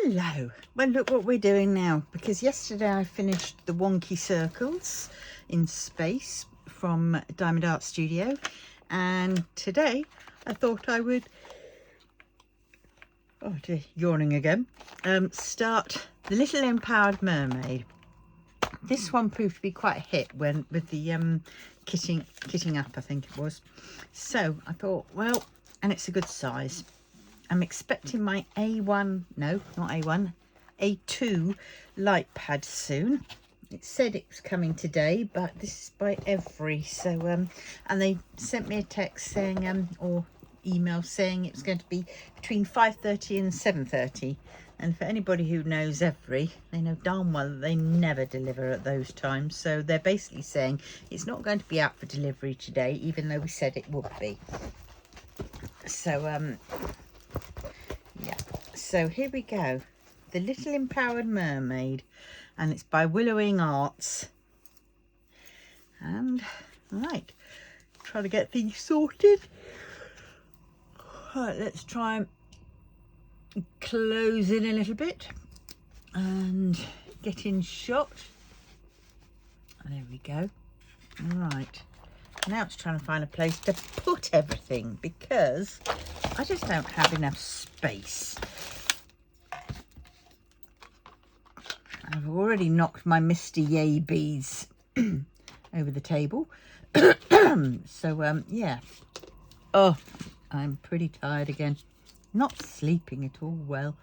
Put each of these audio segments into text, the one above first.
Hello. Well, look what we're doing now, because yesterday I finished the wonky circles in space from Diamond Art Studio, and today I thought I would, oh dear, yawning again, start the Little Empowered Mermaid. This one proved to be quite a hit when with the kitting up, I think it was. So I thought, well, and it's a good size. I'm expecting my A1, no, not A1, A2 light pad soon. It said it was coming today, but this is by Every. So, and they sent me a text saying, or email saying it was going to be between 5:30 and 7:30. And for anybody who knows Every, they know darn well that they never deliver at those times. So they're basically saying it's not going to be out for delivery today, even though we said it would be. So, yeah, so here we go, the Little Empowered Mermaid, and it's by Willowing Arts. And right, try to get things sorted. Right, let's try and close in a little bit and get in shot. There we go. Right, now it's trying to find a place to put everything, because I just don't have enough space. I've already knocked my Mr. Yay beads over the table. So, yeah. Oh, I'm pretty tired again. Not sleeping at all well,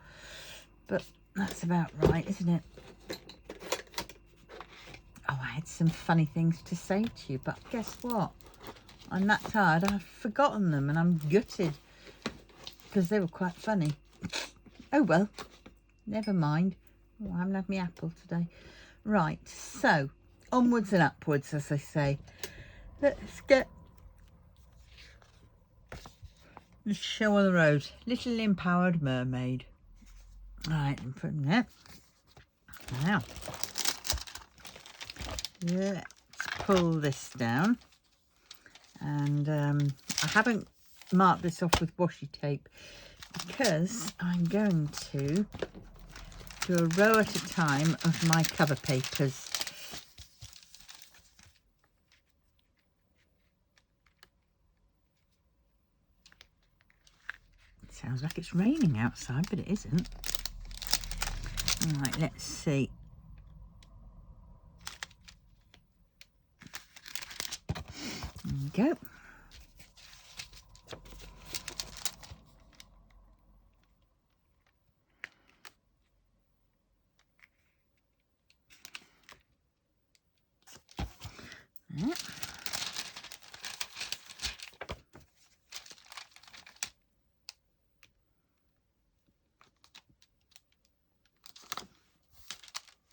but that's about right, isn't it? Oh, I had some funny things to say to you, but guess what? I'm that tired, I've forgotten them, and I'm gutted, because they were quite funny. Oh well, never mind. Oh, I haven't had my apple today. Right, so onwards and upwards, as I say. Let's get the show on the road. Little Empowered Mermaid. Right, and from there. Now, let's pull this down. And I haven't marked this off with washi tape, because I'm going to do a row at a time of my cover papers. It sounds like it's raining outside, but it isn't. All right, let's see. There we go. Yeah.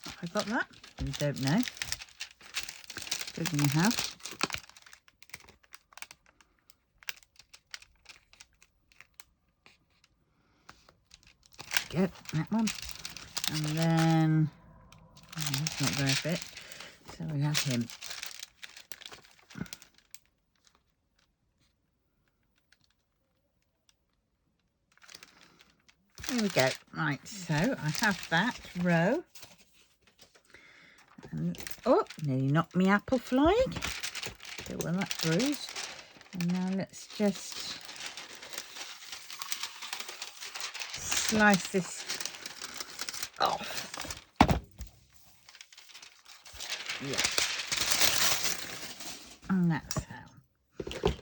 Have I got that? I don't know. Don't think I have. Go, that one. And then, oh, that's not going to fit. So we have him. There we go. Right, so I have that row. And, oh, nearly knocked me apple flying. Don't want that bruised. And now let's just slice this off. Yeah. And that's how.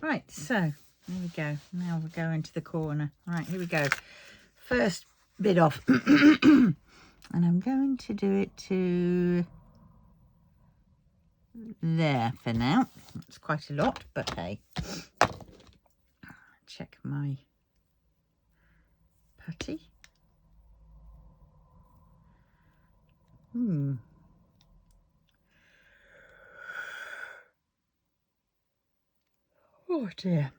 Right, so there we go. Now we'll go into the corner. Right, here we go. First bit off. And I'm going to do it to there for now. That's quite a lot, but hey. Check my putty. Oh dear.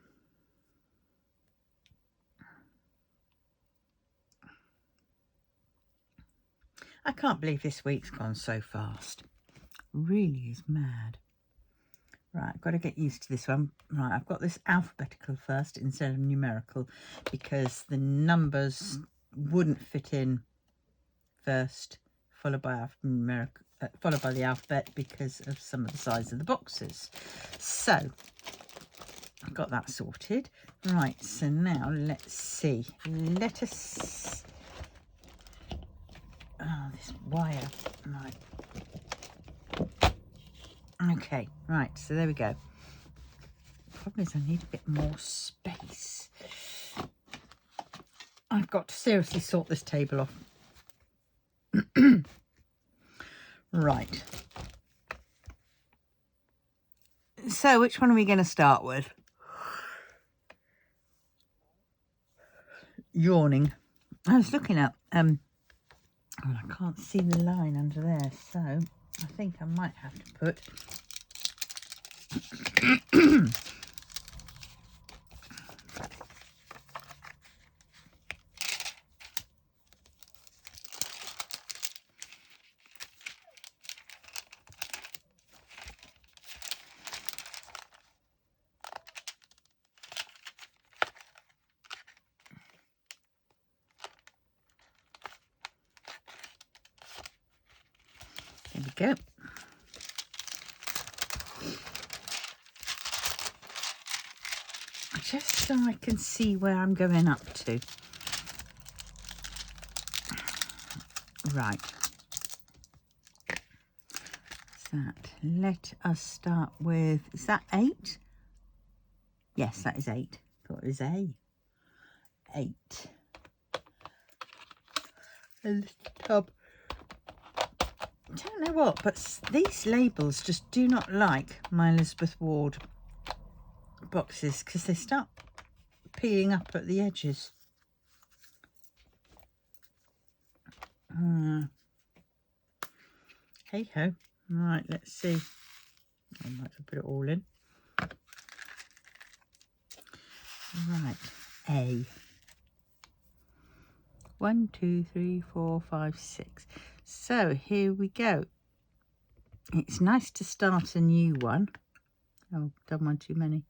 I can't believe this week's gone so fast. Really is mad. Right, I've got to get used to this one. Right, I've got this alphabetical first instead of numerical, because the numbers wouldn't fit in first, followed by the alphabet because of some of the size of the boxes. So I've got that sorted. Right, so now let's see. Let us... Oh, this wire. Right. Okay, right, so there we go. Problem is I need a bit more space. I've got to seriously sort this table off. Right. So which one are we going to start with? Yawning. I was looking at, well, I can't see the line under there, so I think I might have to put there we go. Just so I can see where I'm going up to. Right. That. Let us start with, is that 8? Yes, that is 8. Thought it was A. 8. A little tub. I don't know what, but these labels just do not like my Elizabeth Ward boxes because they start peeling up at the edges. Hey ho. Right, let's see. I might have to put it all in. Right, A. 1, 2, 3, 4, 5, 6. So here we go. It's nice to start a new one. Oh, done one too many.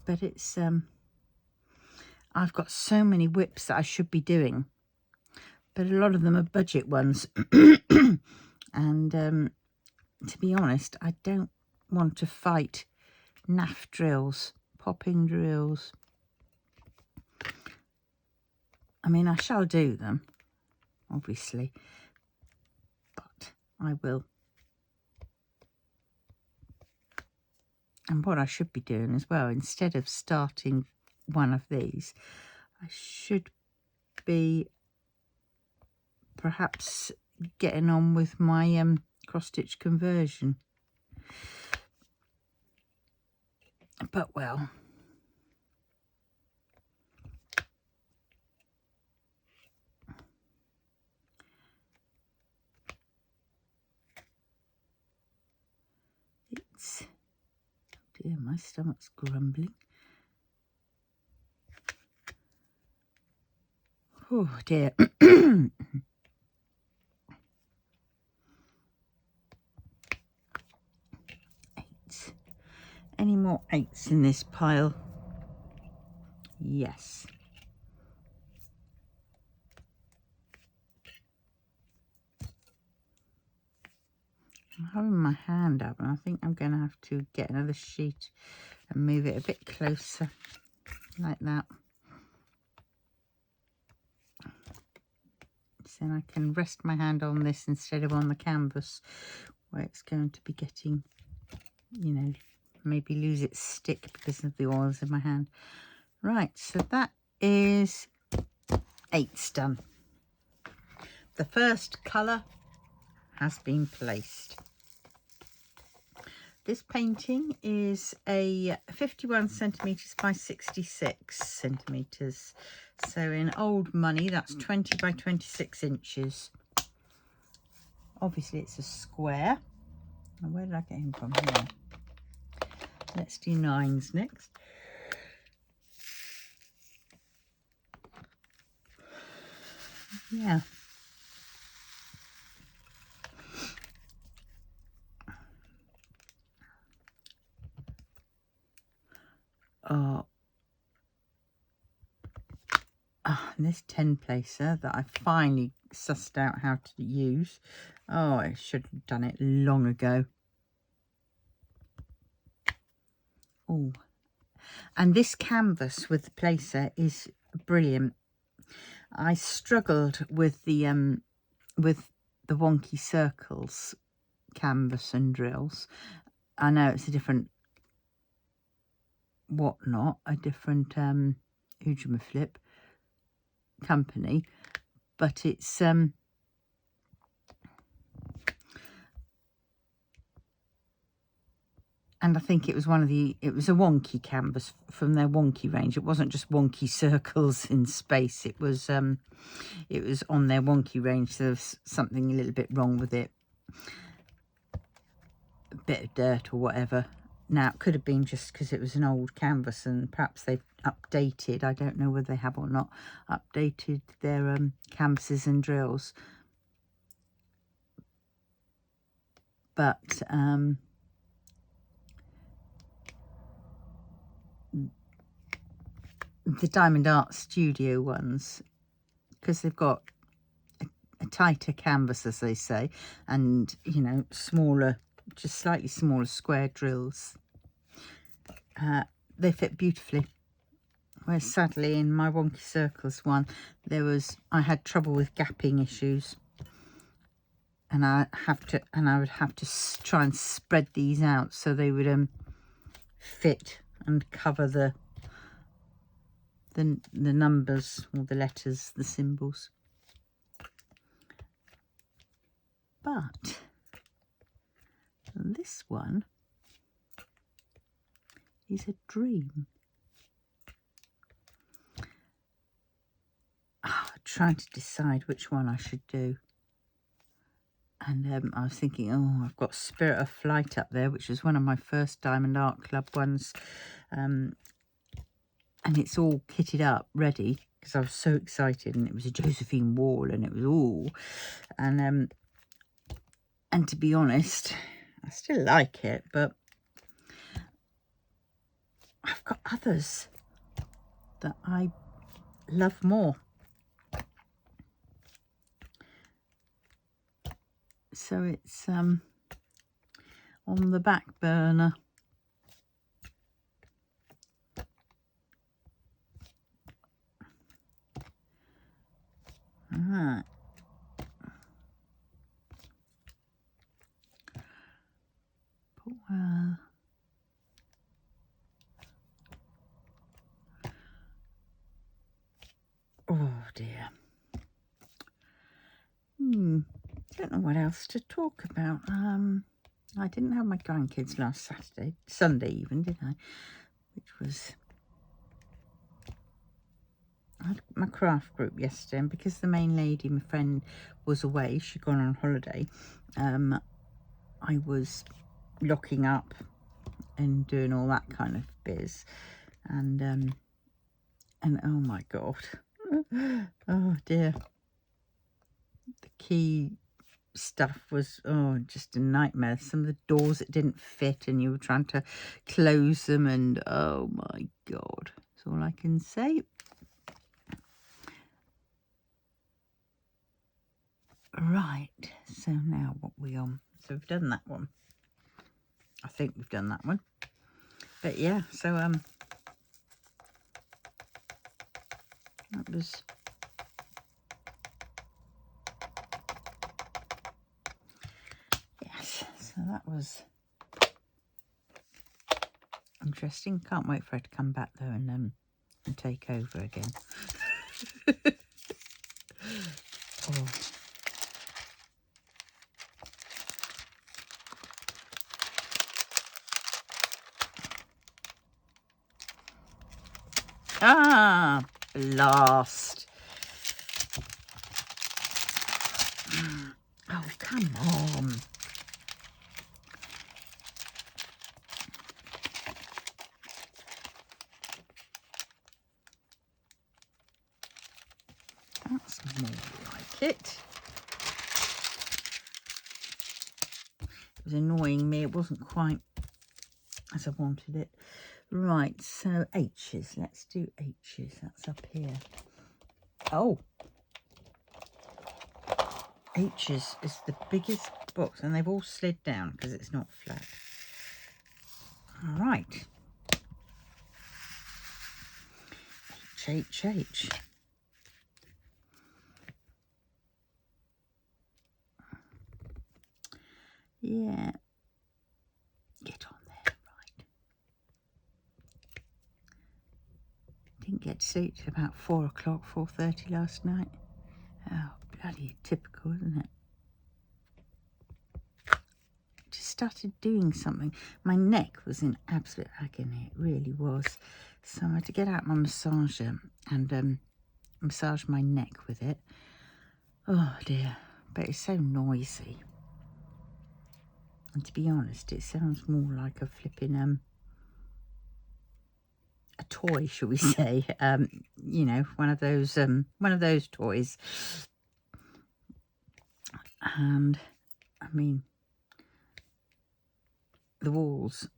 But it's I've got so many whips that I should be doing, but a lot of them are budget ones. And to be honest, I don't want to fight naff drills, popping drills. I mean, I shall do them, obviously, but I will. And what I should be doing as well, instead of starting one of these, I should be perhaps getting on with my cross-stitch conversion. But well, it's, oh dear, my stomach's grumbling. Oh dear. 8. Any more 8s in this pile? Yes. I'm having my hand up and I think I'm going to have to get another sheet and move it a bit closer, like that. So then I can rest my hand on this instead of on the canvas, where it's going to be getting, you know, maybe lose its stick because of the oils in my hand. Right, so that is 8's done. The first colour has been placed. This painting is a 51 centimetres by 66 centimetres. So in old money, that's 20 by 26 inches. Obviously, it's a square. And where did I get him from? Here. Let's do 9s next. Yeah. are this 10 placer that I finally sussed out how to use. Oh, I should have done it long ago. Oh, and this canvas with the placer is brilliant. I struggled with the wonky circles canvas and drills. I know it's a different whatnot, a different flip company, but it's and I think it was it was a wonky canvas from their wonky range. It wasn't just wonky circles in space. It was on their wonky range. So there was something a little bit wrong with it, a bit of dirt or whatever. Now it could have been just because it was an old canvas, and perhaps they've updated. I don't know whether they have or not updated their canvases and drills, but the Diamond Art Studio ones, because they've got a tighter canvas, as they say, and you know, smaller, just slightly smaller square drills, they fit beautifully. Whereas sadly in my wonky circles one, I had trouble with gapping issues, and I would have to try and spread these out so they would fit and cover the numbers or the letters, the symbols. But this one is a dream. Trying to decide which one I should do, and I was thinking, oh, I've got Spirit of Flight up there, which was one of my first Diamond Art Club ones, and it's all kitted up ready because I was so excited, and it was a Josephine Wall, and it was all, and to be honest, I still like it, but I've got others that I love more. So it's on the back burner. Alright. Well, oh dear. Don't know what else to talk about. I didn't have my grandkids last Sunday even, did I? Which was, I had my craft group yesterday, and because the main lady, my friend, was away, she'd gone on holiday, I was locking up and doing all that kind of biz, and oh my god, oh dear, the key stuff was just a nightmare. Some of the doors that didn't fit, and you were trying to close them, and oh my god, that's all I can say. Right, so now what we on? So we've done that one. I think we've done that one. But yeah, so that was so that was interesting. Can't wait for her to come back though and take over again. Oh. Ah, blast. Oh, come on. That's more like it. It was annoying me. It wasn't quite as I wanted it. Right, so H's. Let's do H's. That's up here. Oh, H's is the biggest box, and they've all slid down because it's not flat. All right. H. Yeah. Get on there, right. Didn't get to sleep till about 4 o'clock, 4:30 last night. Oh, bloody typical, isn't it? Just started doing something. My neck was in absolute agony. It really was. So I had to get out my massager and massage my neck with it. Oh dear, but it's so noisy. And to be honest, it sounds more like a flipping a toy, shall we say? You know, one of those toys. And I mean, the walls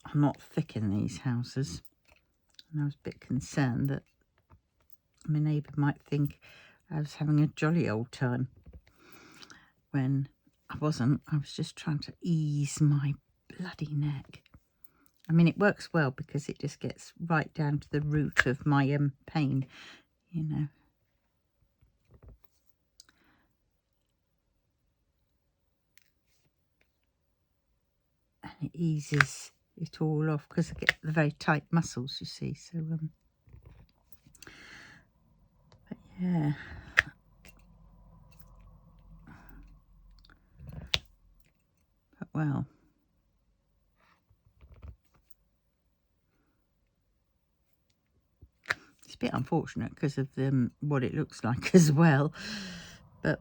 are not thick in these houses, and I was a bit concerned that my neighbour might think I was having a jolly old time when I wasn't. I was just trying to ease my bloody neck. I mean, it works well because it just gets right down to the root of my pain, you know. And it eases it all off because I get the very tight muscles, you see. So, but yeah. But well. It's a bit unfortunate because of what it looks like as well. But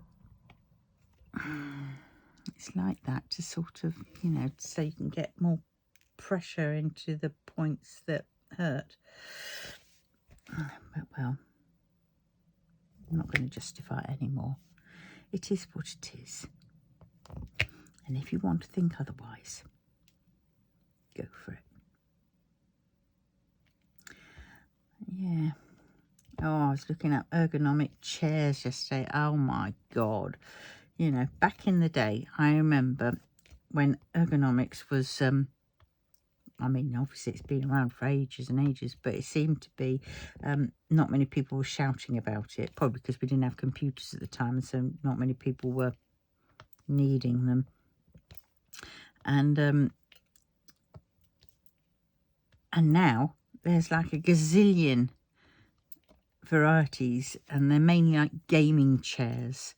it's like that to sort of, you know, so you can get more pressure into the points that hurt. But well, I'm not going to justify it anymore. It is what it is. And if you want to think otherwise, go for it. Yeah. Oh, I was looking at ergonomic chairs yesterday. Oh my God. You know, back in the day, I remember when ergonomics was, I mean, obviously it's been around for ages and ages, but it seemed to be not many people were shouting about it, probably because we didn't have computers at the time, and so not many people were needing them. And now there's like a gazillion varieties, and they're mainly like gaming chairs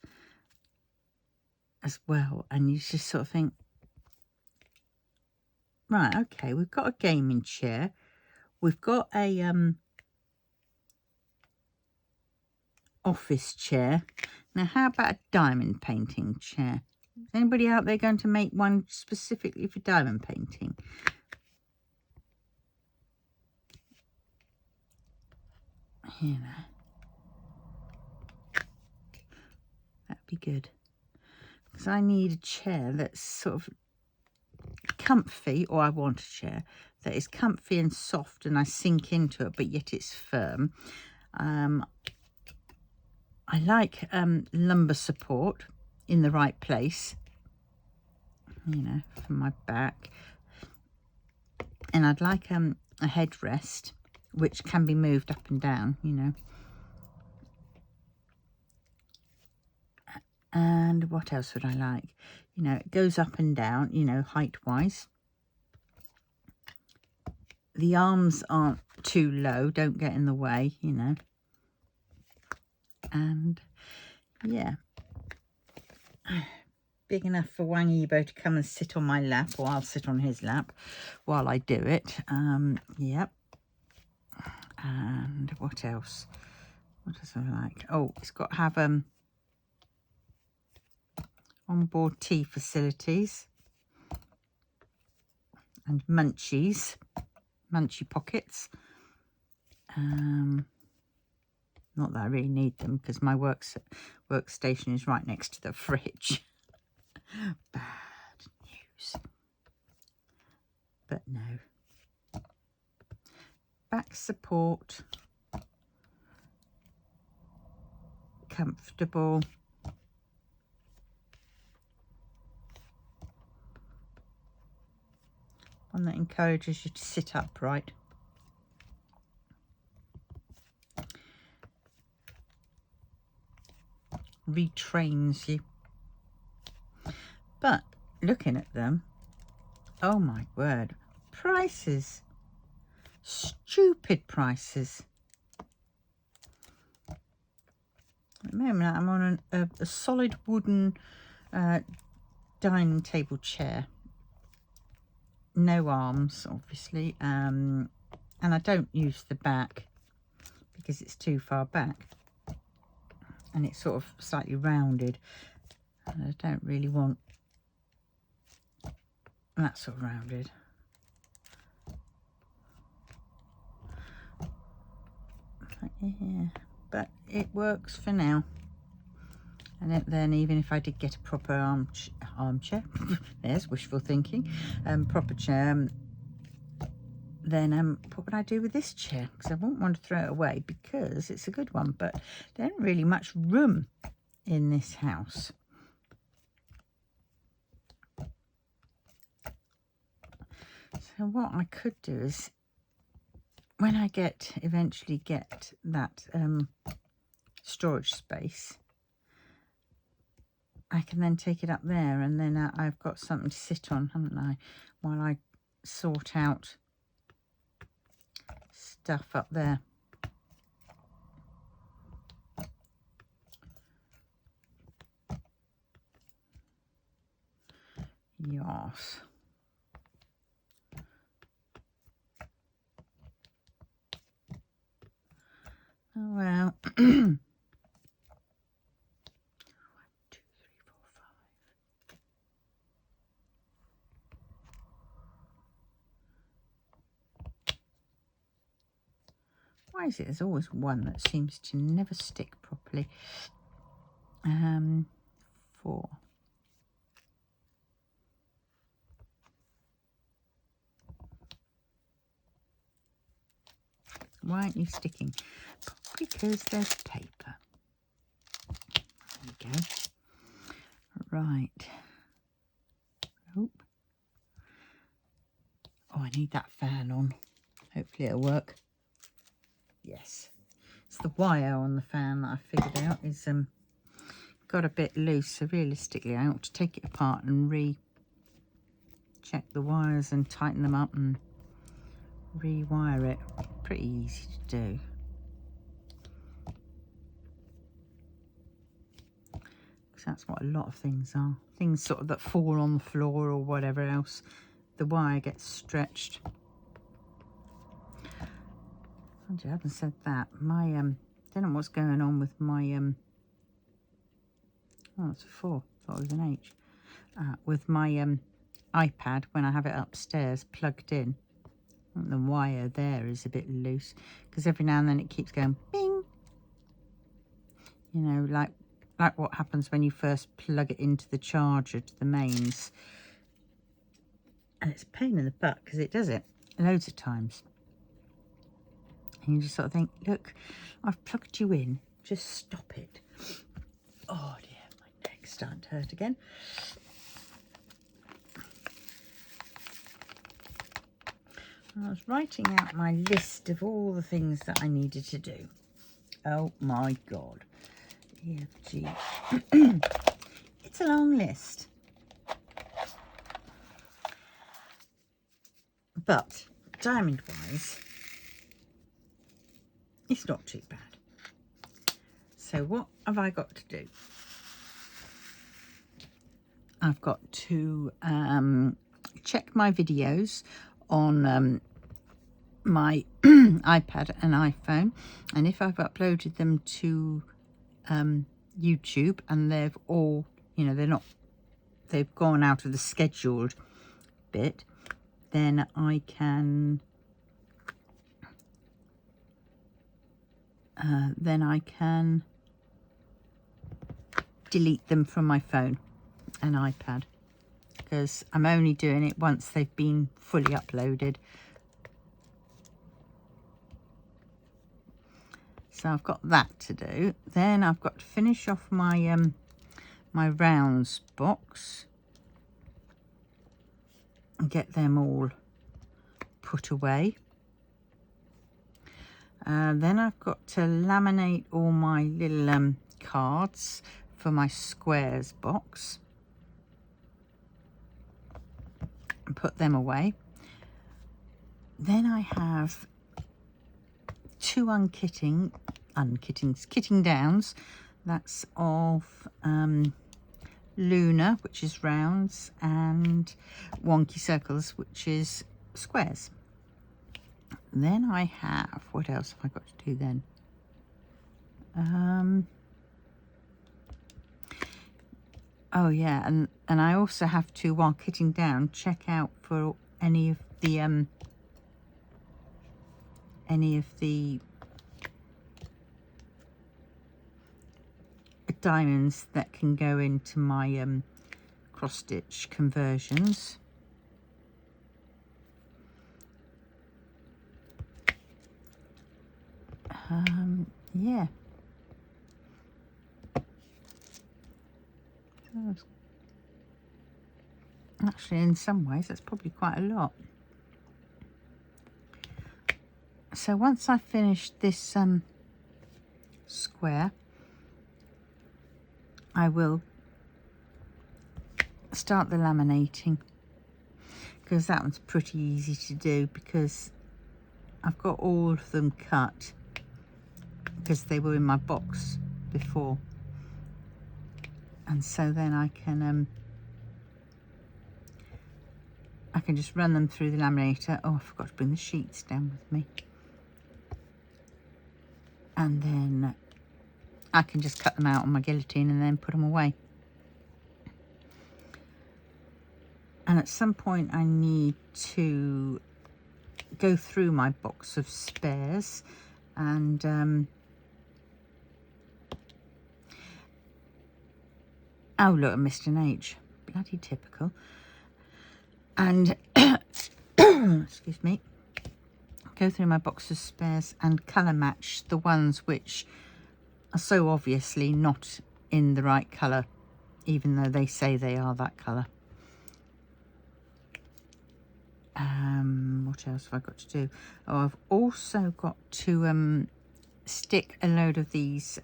as well. And you just sort of think, right, okay, we've got a gaming chair, we've got a office chair. Now, how about a diamond painting chair? Is anybody out there going to make one specifically for diamond painting? You know, that'd be good. Because I need a chair that's sort of comfy, or I want a chair that is comfy and soft and I sink into it, but yet it's firm. I like lumbar support in the right place, you know, for my back. And I'd like a headrest which can be moved up and down, you know. And what else would I like? You know, it goes up and down, you know, height-wise. The arms aren't too low, don't get in the way, you know. And, yeah. Big enough for Wang Yibo to come and sit on my lap, or I'll sit on his lap while I do it. Yep. And what else? What else do I like? Oh, it's got to have onboard tea facilities and munchies, munchie pockets. Not that I really need them because my workstation is right next to the fridge. Bad news. But no. back support, comfortable. One that encourages you to sit upright. Retrains you. But looking at them, oh my word, prices, stupid prices. At the moment I'm on a solid wooden dining table chair, no arms obviously, and I don't use the back because it's too far back and it's sort of slightly rounded, and I don't really want that sort of rounded. Yeah, but it works for now. And then even if I did get a proper armchair, there's wishful thinking, proper chair, then what would I do with this chair? Because I wouldn't want to throw it away because it's a good one, but there isn't really much room in this house. So what I could do is, when I eventually get that storage space, I can then take it up there, and then I've got something to sit on, haven't I, while I sort out stuff up there. Yes. Oh well. 1, 2, 3, 4, 5. Why is it there's always one that seems to never stick properly? 4. Why aren't you sticking? Because there's paper. There we go. Right. Oh, I need that fan on. Hopefully it'll work. Yes. It's the wire on the fan that I figured out is got a bit loose. So realistically, I ought to take it apart and check the wires and tighten them up and rewire it. Pretty easy to do. Because that's what a lot of things are. Things sort of that fall on the floor or whatever else. The wire gets stretched. I haven't said that. My don't know what's going on with my oh, it's a 4. Thought it was an H. With my iPad when I have it upstairs plugged in. And the wire there is a bit loose because every now and then it keeps going bing. You know, like what happens when you first plug it into the charger to the mains. And it's a pain in the butt because it does it loads of times. And you just sort of think, look, I've plugged you in, just stop it. Oh dear, my neck's starting to hurt again. I was writing out my list of all the things that I needed to do. Oh my God. E, F, G. It's a long list. But diamond-wise, it's not too bad. So what have I got to do? I've got to check my videos on my iPad and iPhone, and if I've uploaded them to YouTube and they've all, you know, they've gone out of the scheduled bit, then I can delete them from my phone and iPad, because I'm only doing it once they've been fully uploaded. So I've got that to do. Then I've got to finish off my my rounds box and get them all put away. Then I've got to laminate all my little cards for my squares box and put them away. Then I have two kitting downs. That's of Luna, which is rounds, and Wonky Circles, which is squares. Then I have, what else have I got to do then? Oh yeah, and I also have to, while kitting down, check out for any of the diamonds that can go into my cross stitch conversions. Yeah. Actually, in some ways, that's probably quite a lot. So once I finish this square, I will start the laminating, because that one's pretty easy to do, because I've got all of them cut because they were in my box before, and so then I can just run them through the laminator. Oh, I forgot to bring the sheets down with me. And then I can just cut them out on my guillotine and then put them away. And at some point I need to go through my box of spares and oh look, I missed an H. Bloody typical. And excuse me, go through my box of spares and colour match the ones which are so obviously not in the right colour, even though they say they are that colour. What else have I got to do? Oh, I've also got to stick a load of these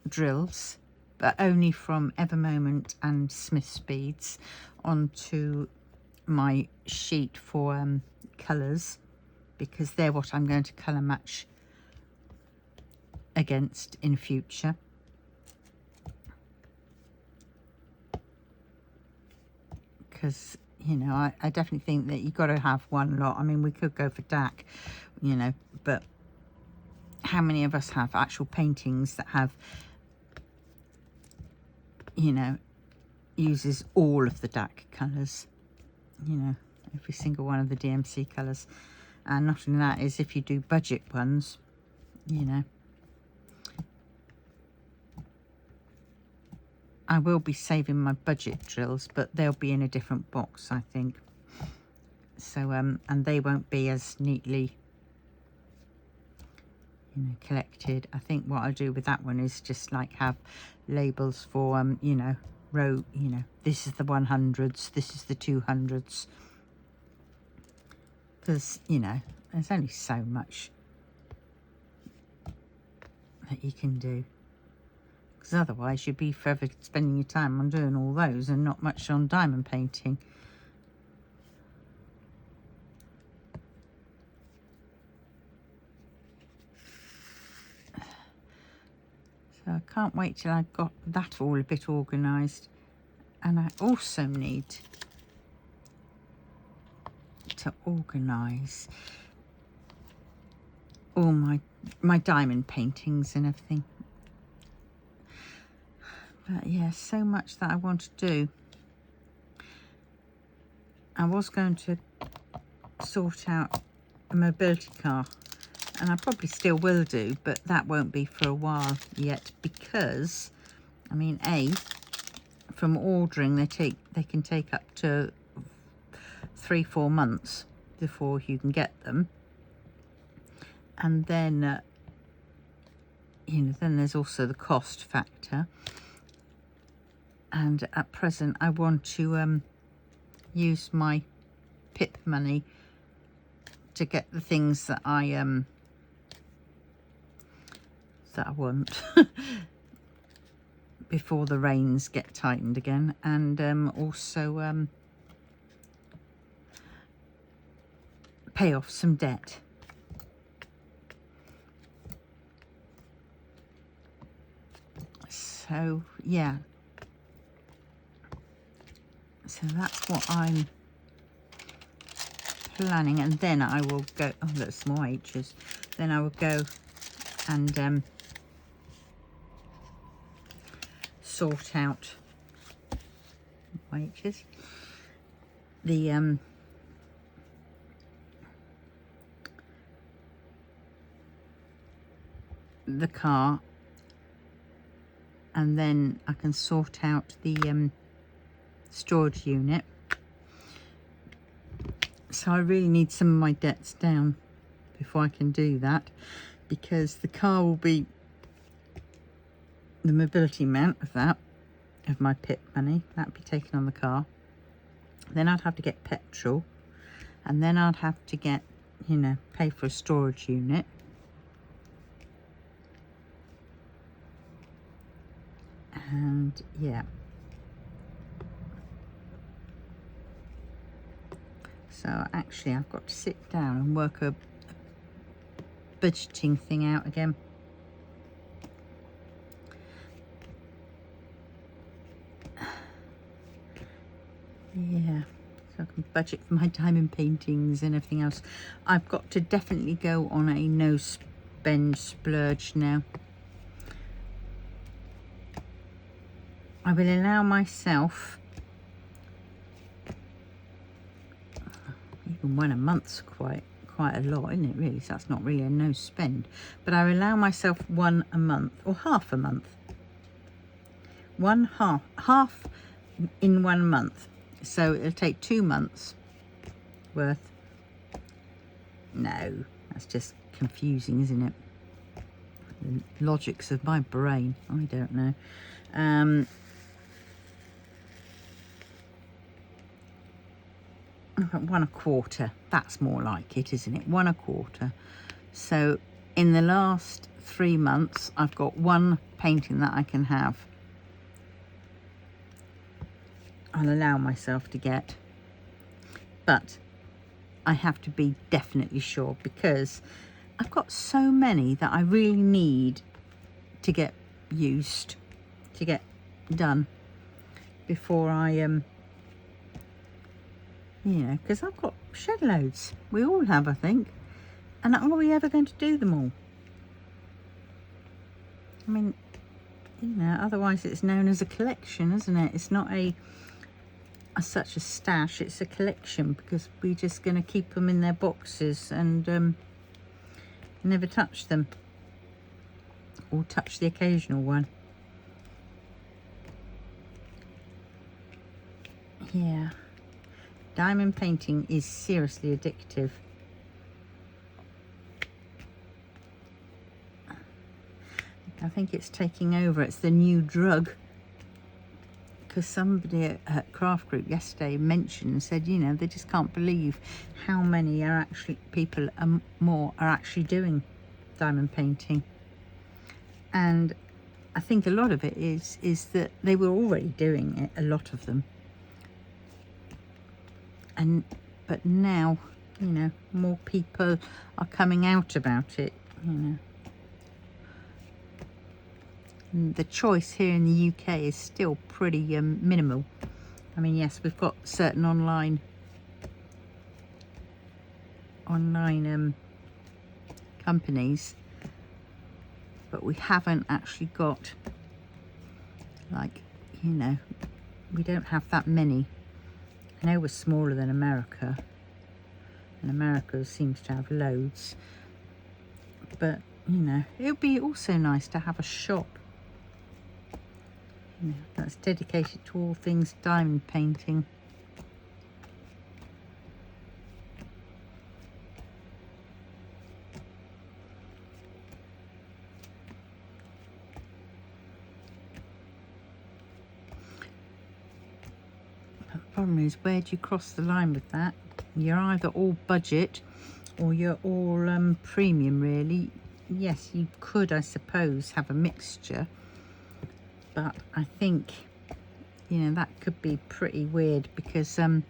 drills, but only from Evermoment and Smith's beads, onto my sheet for colours, because they're what I'm going to colour match against in future. Because, you know, I definitely think that you've got to have one lot. I mean, we could go for DAC, you know, but how many of us have actual paintings that have, you know, uses all of the DAC colours, you know, every single one of the DMC colours. And not only that, is if you do budget ones, you know, I will be saving my budget drills, but they'll be in a different box, I think. So, and they won't be as neatly, you know, collected. I think what I'll do with that one is just like have labels for, you know, row, you know, this is the 100s, this is the 200s. Because, you know, there's only so much that you can do. Because otherwise you'd be forever spending your time on doing all those and not much on diamond painting. So I can't wait till I've got that all a bit organised. And I also need to organise all my diamond paintings and everything. But yeah, so much that I want to do. I was going to sort out a mobility car, and I probably still will do, but that won't be for a while yet, because, I mean, from ordering they can take up to 3-4 months before you can get them. And then you know, then there's also the cost factor, and at present I want to use my pip money to get the things that I want before the reins get tightened again, and also pay off some debt. So yeah, so that's what I'm planning, and then I will go, oh look, some more H's, then I will go and sort out H's, the car, and then I can sort out the storage unit. So I really need some of my debts down before I can do that, because the car will be the mobility amount of that, of my pip money, that'd be taken on the car. Then I'd have to get petrol, and then I'd have to get, you know, pay for a storage unit. And yeah, so actually I've got to sit down and work a budgeting thing out again. Yeah, so I can budget for my diamond paintings and everything else. I've got to definitely go on a no spend splurge now. I will allow myself, even one a month's quite a lot, isn't it really? So that's not really a no spend, but I will allow myself one a month, or half a month. Half in 1 month. So it'll take 2 months worth. No, that's just confusing, isn't it? The logics of my brain, I don't know. 1 1/4, that's more like it, isn't it? 1 1/4. So in the last 3 months I've got 1 painting that I can have. I'll allow myself to get, but I have to be definitely sure, because I've got so many that I really need to get used, to get done before I you know, because I've got shed loads. We all have, I think. And are we ever going to do them all? I mean, you know, otherwise it's known as a collection, isn't it? It's not such a stash, it's a collection, because we're just going to keep them in their boxes and never touch them, or touch the occasional one. Yeah, diamond painting is seriously addictive. I think it's taking over, it's the new drug. Because somebody at Craft Group yesterday mentioned and said, you know, they just can't believe how many are actually, people more are actually doing diamond painting. And I think a lot of it is that they were already doing it, a lot of them. But now, you know, more people are coming out about it, you know. The choice here in the UK is still pretty minimal. I mean, yes, we've got certain online companies, but we haven't actually got, like, you know, we don't have that many. I know we're smaller than America, and America seems to have loads, but, you know, it would be also nice to have a shop that's dedicated to all things diamond painting. Problem is, where do you cross the line with that? You're either all budget or you're all premium, really. Yes, you could, I suppose, have a mixture, but I think, you know, that could be pretty weird, because I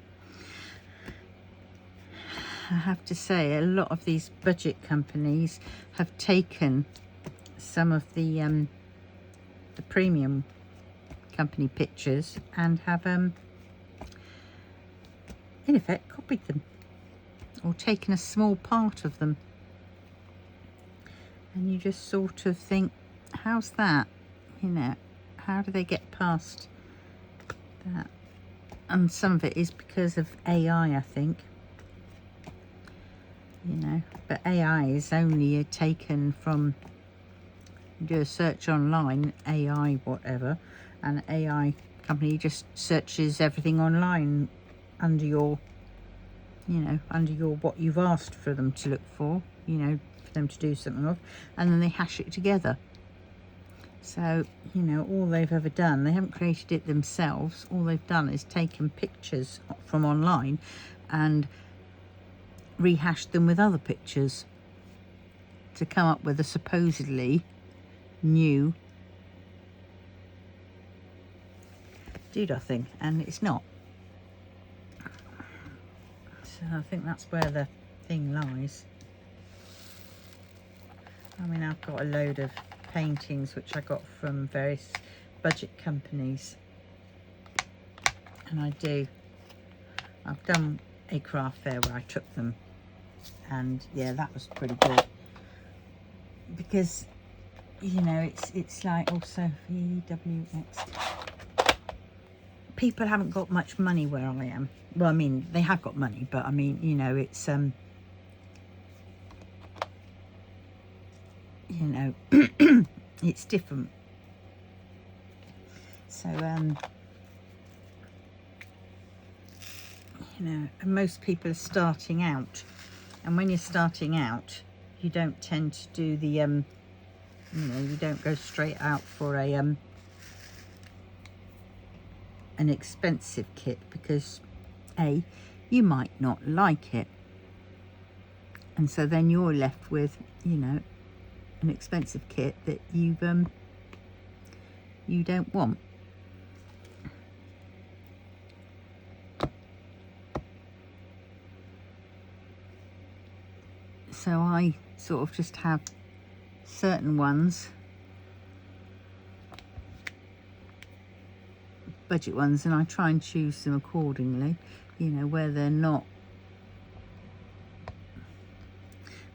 have to say, a lot of these budget companies have taken some of the premium company pictures and have in effect copied them, or taken a small part of them, and you just sort of think, how's that? You know, how do they get past that? And some of it is because of AI, I think, you know, but AI is only taken from, you do a search online, AI whatever, and AI company just searches everything online under your, you know, under your, what you've asked for them to look for, you know, for them to do something of, and then they hash it together. So, you know, all they've ever done, they haven't created it themselves. All they've done is taken pictures from online and rehashed them with other pictures to come up with a supposedly new doodah thing, and it's not. So I think that's where the thing lies. I mean, I've got a load of paintings which I got from various budget companies, and I've done a craft fair where I took them, and yeah, that was pretty good, because, you know, it's like, also VWX, people haven't got much money where I am. Well, I mean, they have got money, but I mean, you know, it's you know, it's different. So you know, and most people are starting out, and when you're starting out, you don't tend to do the you know, you don't go straight out for a an expensive kit, because A, you might not like it, and so then you're left with, you know, an expensive kit that you don't want. So I sort of just have certain ones, budget ones, and I try and choose them accordingly, you know, where they're not,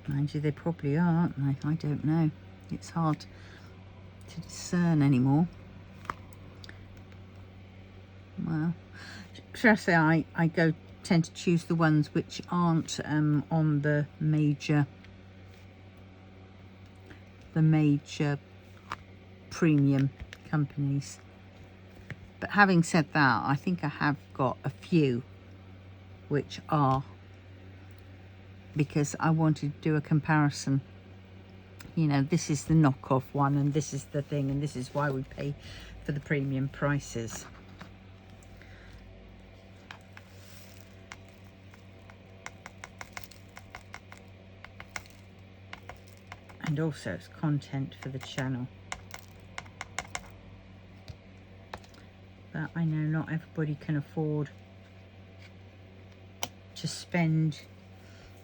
mind you, they probably are, aren't they? I don't know, it's hard to discern anymore. Well, should I say, I tend to choose the ones which aren't on the major premium companies. But having said that, I think I have got a few which are, because I wanted to do a comparison. You know, this is the knockoff one, and this is the thing, and this is why we pay for the premium prices. And also it's content for the channel. But I know not everybody can afford to spend,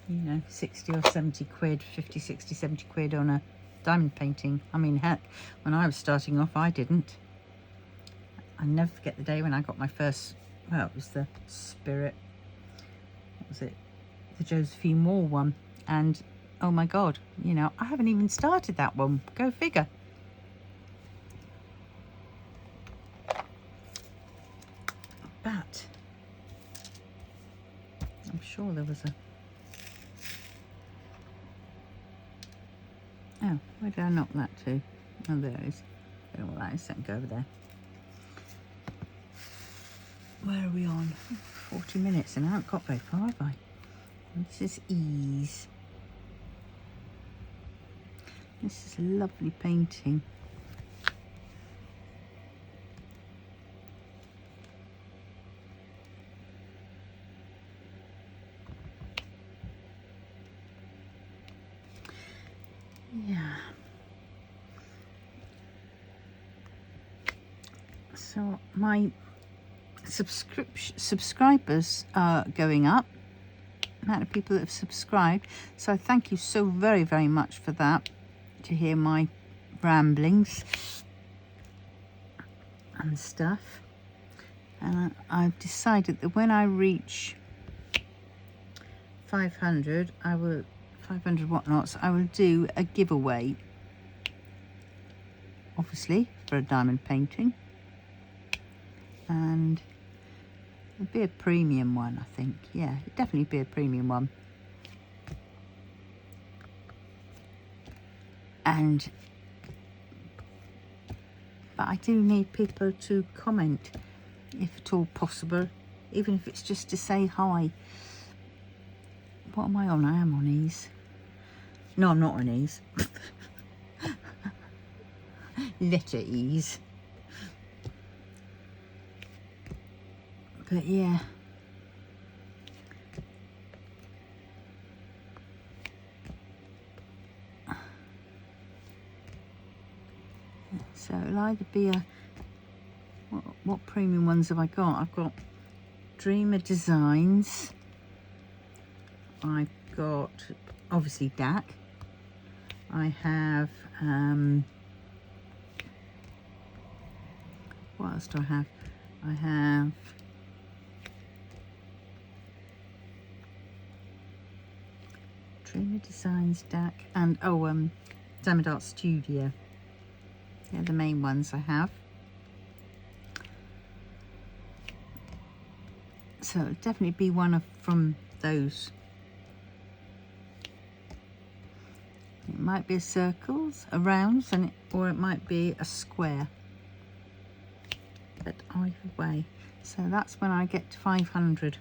you know, 60 or 70 quid, 50, 60, 70 quid on a diamond painting. I mean, heck, when I was starting off, I didn't. I never forget the day when I got my first, well, it was the Spirit, what was it? The Josephine Moore one. And oh my God, you know, I haven't even started that one. Go figure. But I'm sure there was a... Oh, where did I knock that to? Oh, there it is. I don't know what that is. Go over there. Where are we on? 40 minutes, and I haven't got very far, have I? This is Ease. This is a lovely painting. So my subscribers are going up, amount of people that have subscribed, so thank you so very, very much for that, to hear my ramblings and stuff. And I've decided that when I reach 500 whatnots, I will do a giveaway, obviously for a diamond painting, and it'll be a premium one, I think. Yeah, it'll definitely be a premium one. But I do need people to comment, if at all possible, even if it's just to say hi. What am I on? I am on ease. No, I'm not on ease. Letter ease. But yeah. So it'll either be a... What premium ones have I got? I've got Dreamer Designs. I've got, obviously, DAC. I have... what else do I have? I have... Dreamer Designs, DAC, and Diamond Art Studio. They're the main ones I have. So it'll definitely be one from those. It might be a circles, a rounds, or it might be a square. But either way. So that's when I get to 500.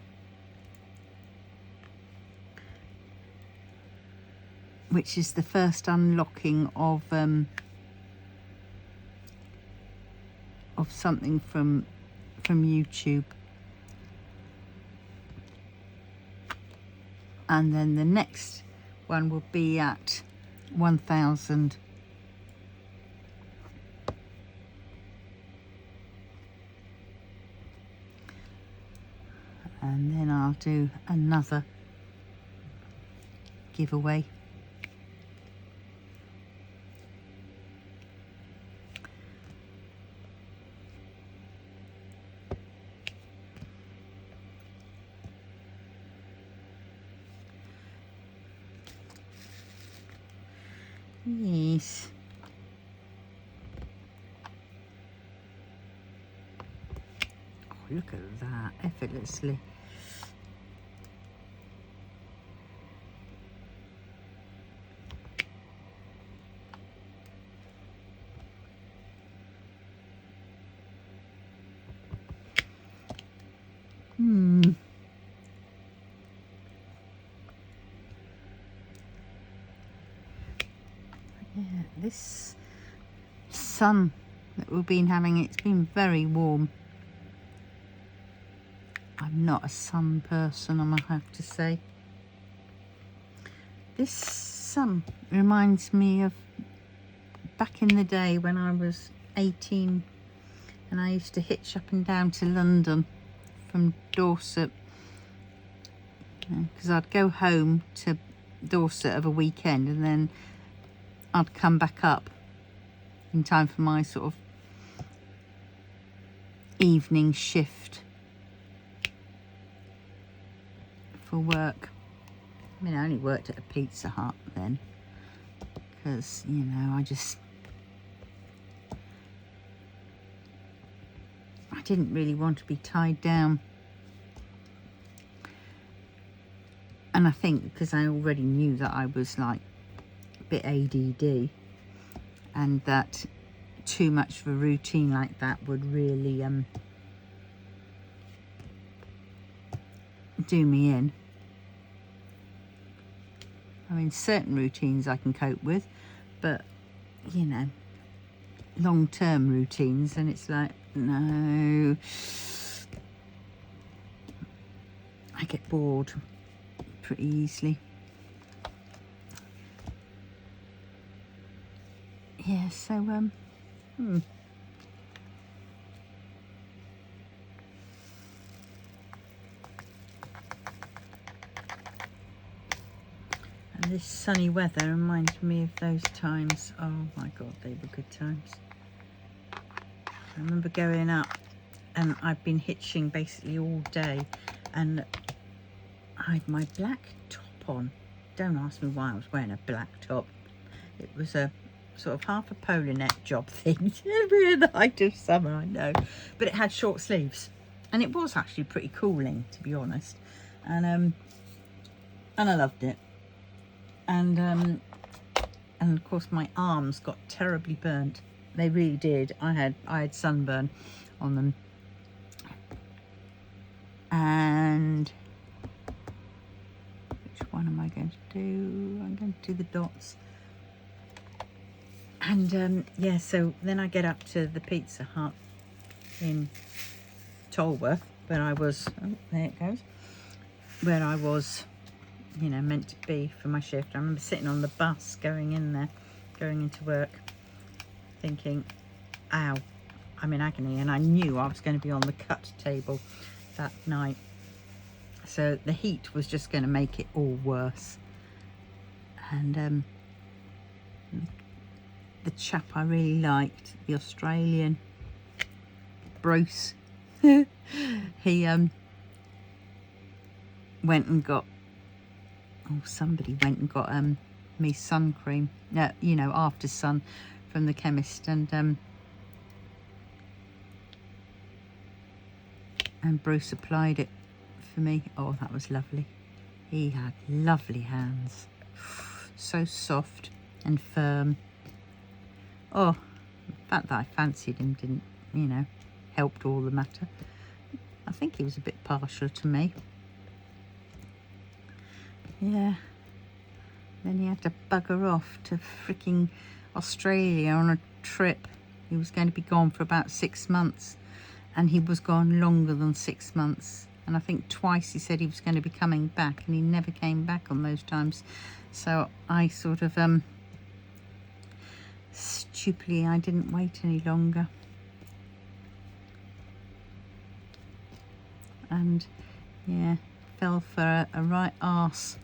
Which is the first unlocking of something from YouTube. And then the next one will be at 1000. And then I'll do another giveaway. Yes. Oh, look at that, effortlessly. Yeah, this sun that we've been having, it's been very warm. I'm not a sun person, I might have to say. This sun reminds me of back in the day when I was 18 and I used to hitch up and down to London from Dorset, because I'd go home to Dorset of a weekend and then I'd come back up in time for my sort of evening shift for work. I mean, I only worked at a Pizza Hut then, because, you know, I didn't really want to be tied down. And I think because I already knew that I was like a bit ADD, and that too much of a routine like that would really do me in. I mean, certain routines I can cope with, but, you know, long-term routines, and it's like, no, I get bored pretty easily. Yeah, so this sunny weather reminds me of those times. Oh my God, they were good times. I remember going up, and I'd been hitching basically all day, and I had my black top on. Don't ask me why I was wearing a black top. It was a sort of half a polo neck job thing. Every night of summer, I know. But it had short sleeves. And it was actually pretty cooling, to be honest. And I loved it. And of course my arms got terribly burnt. They really did. I had sunburn on them. And which one am I going to do? I'm going to do the dots. And yeah, so then I get up to the Pizza Hut in Tolworth, where I was, oh, there it goes, where I was, you know, meant to be for my shift. I remember sitting on the bus going in there, going into work, thinking, ow, I'm in agony. And I knew I was going to be on the cut table that night. So the heat was just going to make it all worse. And the chap I really liked, the Australian, Bruce, he went and got, somebody went and got me sun cream, you know, after sun from the chemist, and Bruce applied it for me. Oh, that was lovely. He had lovely hands, so soft and firm. Oh, the fact that I fancied him didn't, you know, helped all the matter. I think he was a bit partial to me. Yeah. Then he had to bugger off to freaking Australia on a trip. He was going to be gone for about 6 months, and he was gone longer than 6 months. And I think twice he said he was going to be coming back, and he never came back on those times. So I sort of stupidly, I didn't wait any longer. And yeah, fell for a right arse,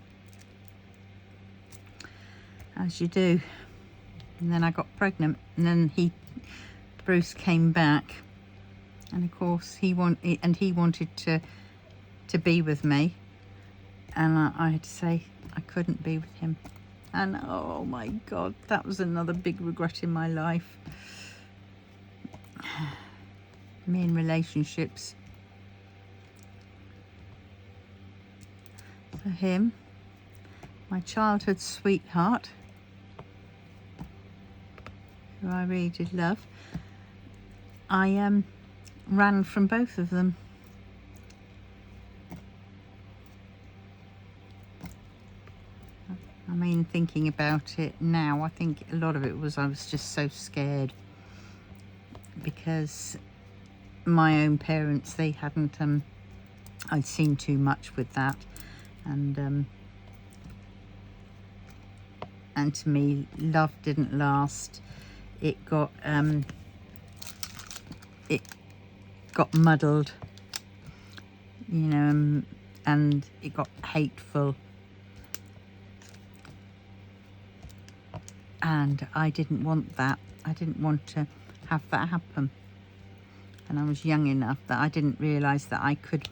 as you do. And then I got pregnant, and then Bruce came back, and of course he wanted to be with me, and I had to say I couldn't be with him. And oh my God, that was another big regret in my life. Me in relationships. For him, my childhood sweetheart, who I really did love, I ran from both of them. I mean, thinking about it now, I think a lot of it was I was just so scared, because my own parents, they hadn't, I'd seen too much with that, and to me, love didn't last. It got muddled, you know, and it got hateful. And I didn't want that. I didn't want to have that happen. And I was young enough that I didn't realise that I could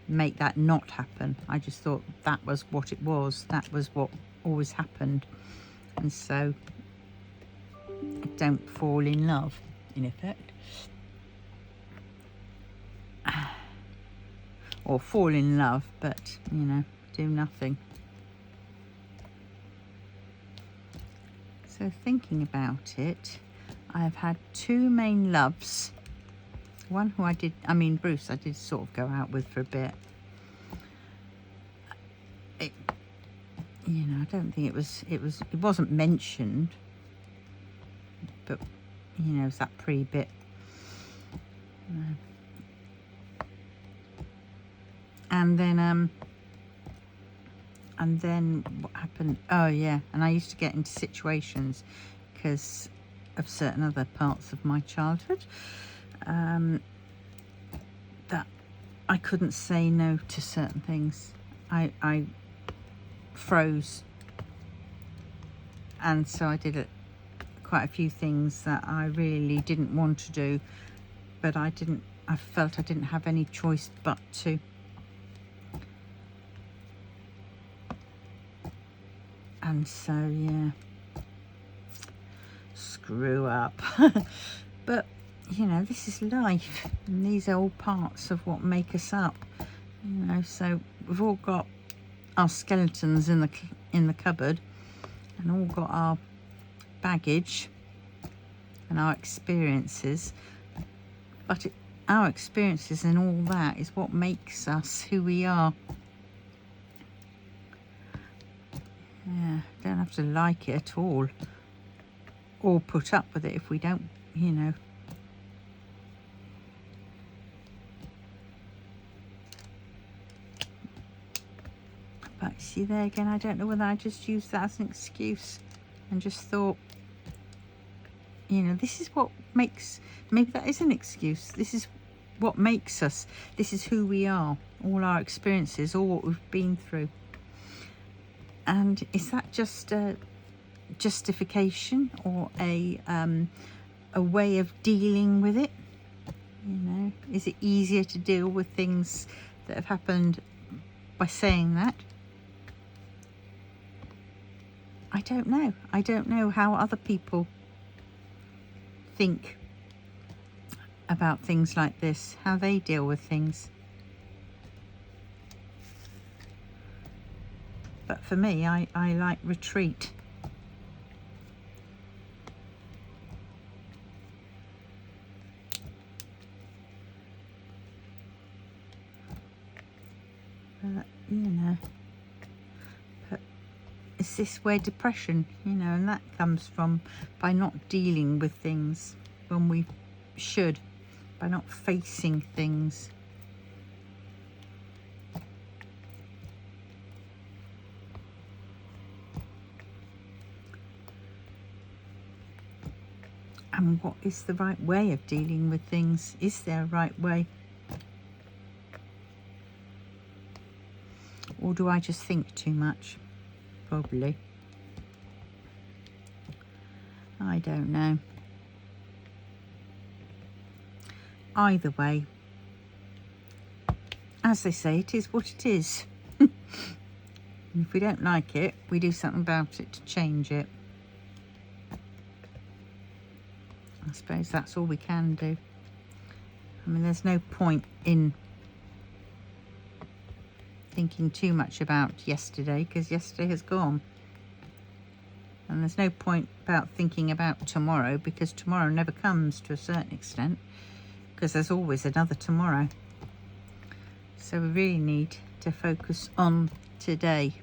make that not happen. I just thought that was what it was. That was what always happened. And so I don't fall in love, in effect. Or fall in love, but, you know, do nothing. So thinking about it, I have had two main loves. One who Bruce, I did sort of go out with for a bit. You know, I don't think it wasn't mentioned, but, you know, it's that pre-bit. And then what happened? Oh yeah, and I used to get into situations because of certain other parts of my childhood that I couldn't say no to certain things. I froze, and so I did quite a few things that I really didn't want to do, but I felt I didn't have any choice but to. And so, yeah, screw up. But, you know, this is life, and these are all parts of what make us up, you know. So we've all got our skeletons in the cupboard, and all got our baggage and our experiences, but our experiences and all that is what makes us who we are. Yeah, don't have to like it at all, or put up with it if we don't, you know. But see, there again, I don't know whether I just used that as an excuse and just thought, you know, this is what makes, maybe that is an excuse. This is what makes us. This is who we are. All our experiences, all what we've been through. And is that just a justification or a way of dealing with it? You know, is it easier to deal with things that have happened by saying that? I don't know. I don't know how other people think about things like this, how they deal with things. But for me, I like retreat. But, you know, but is this where depression, you know, and that comes from by not dealing with things when we should, by not facing things. And what is the right way of dealing with things? Is there a right way? Or do I just think too much? Probably. I don't know. Either way, as they say, it is what it is. If we don't like it, we do something about it to change it. I suppose that's all we can do. I mean, there's no point in thinking too much about yesterday, because yesterday has gone. And there's no point about thinking about tomorrow, because tomorrow never comes to a certain extent, because there's always another tomorrow. So we really need to focus on today.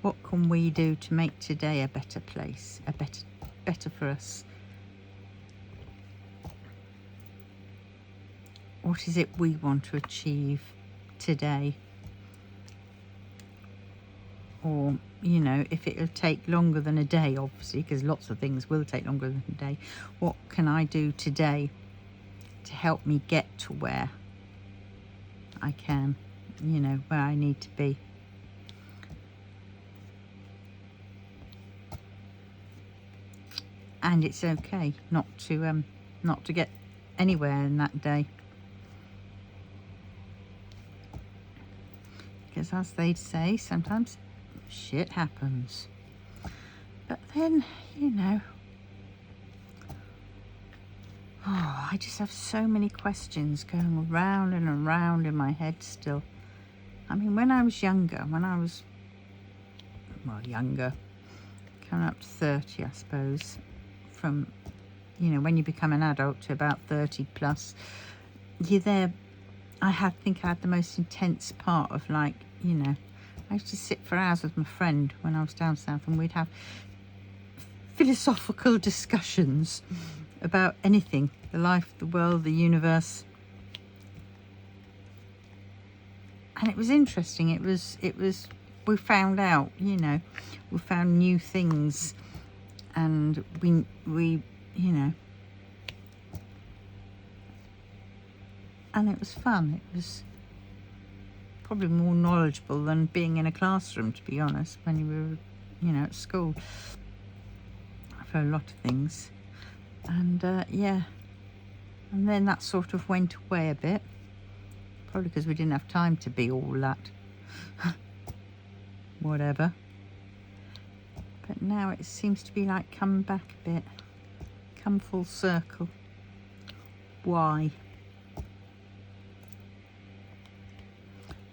What can we do to make today a better place, better for us? What is it we want to achieve today? Or, you know, if it'll take longer than a day, obviously, because lots of things will take longer than a day, what can I do today to help me get to where I can, you know, where I need to be? And it's okay not to get anywhere in that day, because as they say, sometimes shit happens. But then, you know, I just have so many questions going around and around in my head still. I mean, when I was younger, younger, coming up to 30, I suppose, from, you know, when you become an adult to about 30 plus, you're there. I think I had the most intense part of, like, you know, I used to sit for hours with my friend when I was down south, and we'd have philosophical discussions about anything, the life, the world, the universe. And it was interesting. It was, we found out, you know, we found new things, and we, you know, and it was fun. It was probably more knowledgeable than being in a classroom, to be honest, when you were, you know, at school, for a lot of things. And yeah, and then that sort of went away a bit, probably because we didn't have time to be all that whatever. But now it seems to be like come back a bit, come full circle. Why?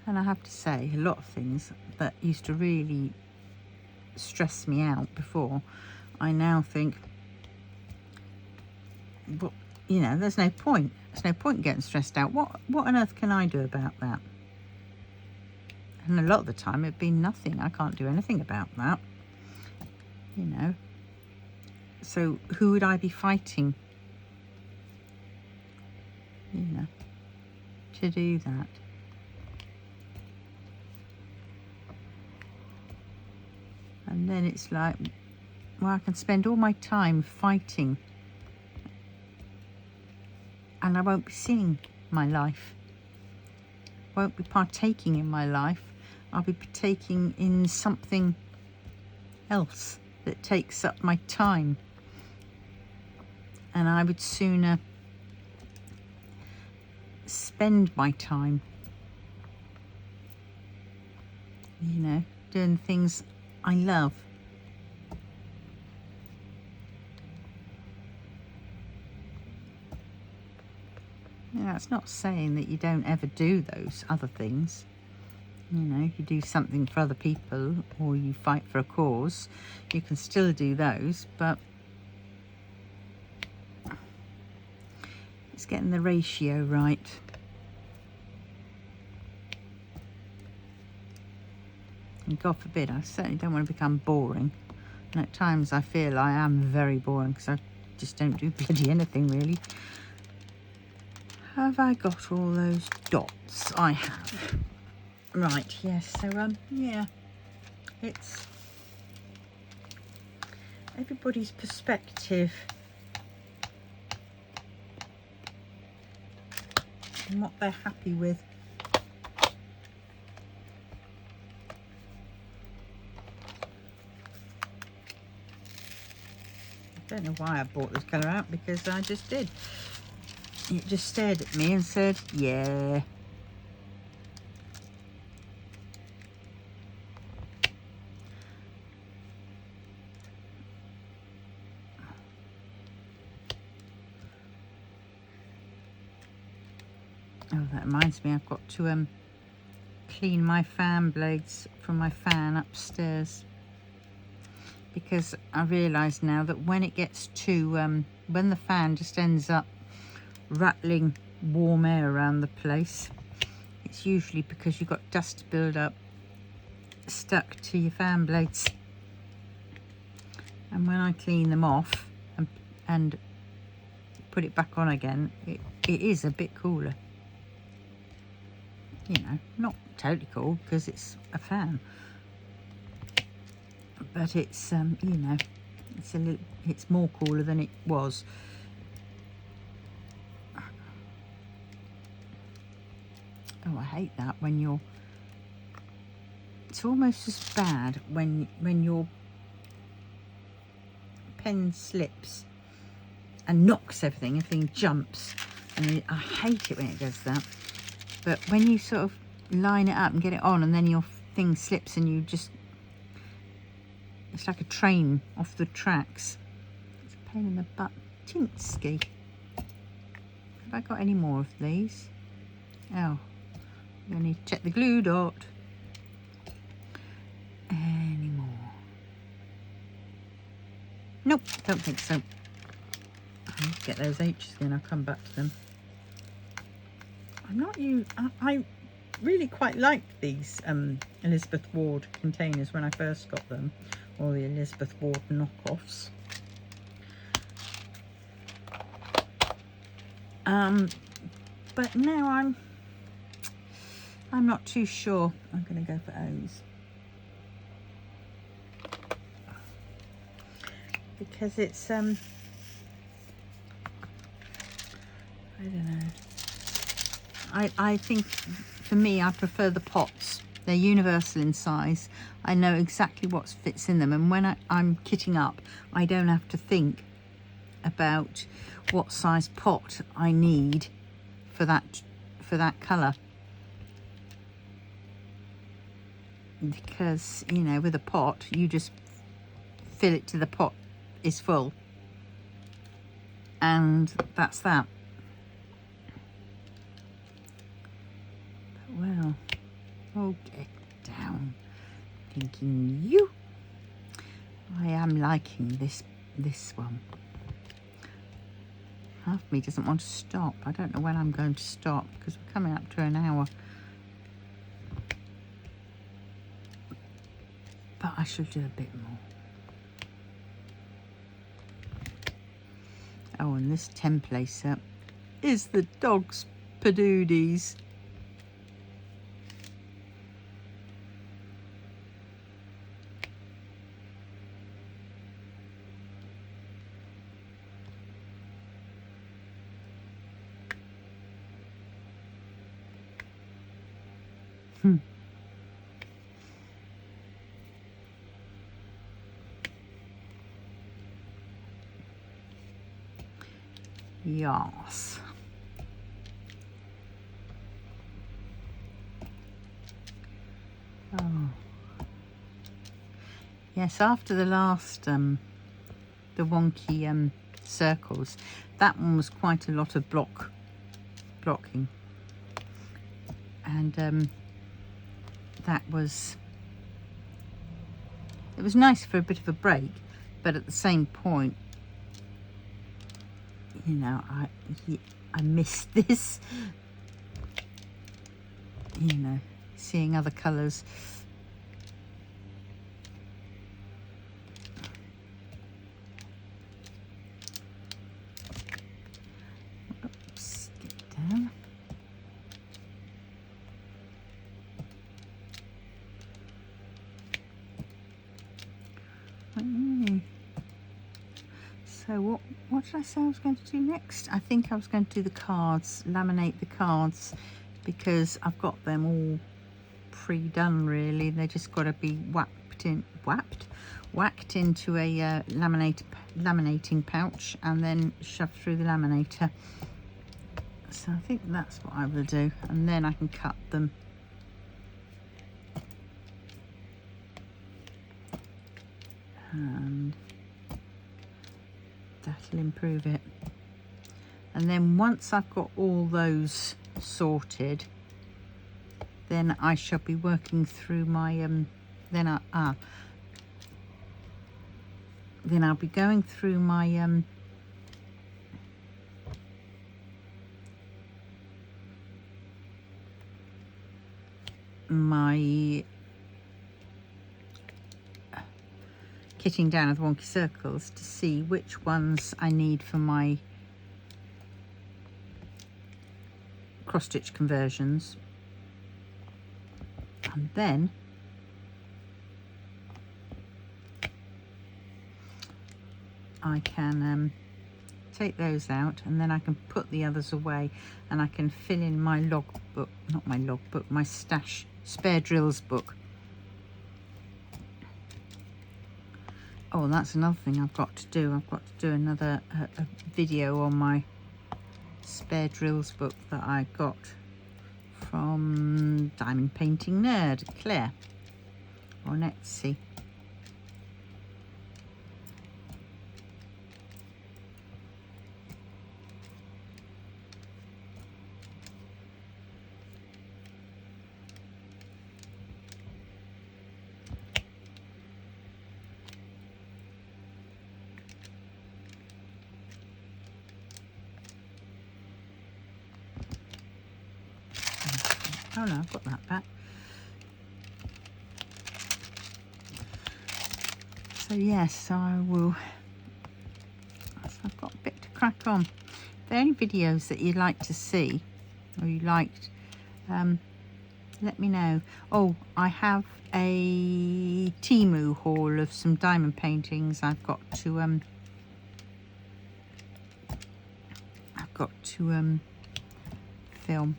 And I have to say, a lot of things that used to really stress me out before, I now think, well, you know, there's no point. There's no point getting stressed out. What on earth can I do about that? And a lot of the time it'd be nothing. I can't do anything about that, you know. So who would I be fighting, you know, to do that? And then it's like, well, I can spend all my time fighting and I won't be seeing my life, won't be partaking in my life. I'll be partaking in something else that takes up my time. And I would sooner spend my time, you know, doing things I love. Yeah, it's not saying that you don't ever do those other things. You know, if you do something for other people or you fight for a cause, you can still do those, but it's getting the ratio right. And God forbid, I certainly don't want to become boring. And at times I feel I am very boring because I just don't do bloody anything really. Have I got all those dots? I have. Right, yes, so yeah, it's everybody's perspective and what they're happy with. I don't know why I brought this colour out, because I just did. It just stared at me and said, yeah. Oh, that reminds me, I've got to clean my fan blades from my fan upstairs, because I realise now that when it gets to when the fan just ends up rattling warm air around the place, it's usually because you've got dust build up stuck to your fan blades. And when I clean them off and put it back on again, it is a bit cooler. You know, not totally cool because it's a fan, but it's you know, it's more cooler than it was. Oh, I hate that when you're, it's almost as bad when your pen slips and knocks everything jumps, and I hate it when it does that. But when you sort of line it up and get it on, and then your thing slips and you just, it's like a train off the tracks. It's a pain in the butt. Tinsky. Have I got any more of these? Oh, I need to check the glue dot. Any more? Nope, don't think so. I need to get those H's again. I'll come back to them. I really quite liked these Elizabeth Ward containers when I first got them, or the Elizabeth Ward knockoffs. But now I'm not too sure. I'm going to go for O's, because it's I don't know. I think for me, I prefer the pots. They're universal in size. I know exactly what fits in them, and when I'm kitting up, I don't have to think about what size pot I need for that colour, because you know, with a pot you just fill it to the pot is full, and that's that. But well, oh, get down, thinking you. I am liking this one. Half of me doesn't want to stop. I don't know when I'm going to stop because we're coming up to an hour. But I should do a bit more. Oh, and this templacer is the dog's padoodies. Yes. Oh. Yes, after the last the wonky circles, that one was quite a lot of blocking, and it was nice for a bit of a break, but at the same point, you know, I missed this, you know, seeing other colours. Oops, get down. So what did I say I was going to do next? I think I was going to do the cards, laminate the cards, because I've got them all pre-done really. They just got to be whacked into a laminating pouch and then shoved through the laminator. So I think that's what I will do, and then I can cut them. And that'll improve it. And then once I've got all those sorted, then I shall be working through my then I'll be going through my my kitting down of the wonky circles to see which ones I need for my cross stitch conversions, and then I can take those out, and then I can put the others away, and I can fill in my logbook, not my logbook, my stash spare drills book. Oh, and that's another thing I've got to do. I've got to do another a video on my spare drills book that I got from Diamond Painting Nerd, Claire, on Etsy. Oh no, I've got that back. So yes, I will. So I've got a bit to crack on. If there are any videos that you'd like to see, or you liked, let me know. Oh, I have a Temu haul of some diamond paintings. I've got to film.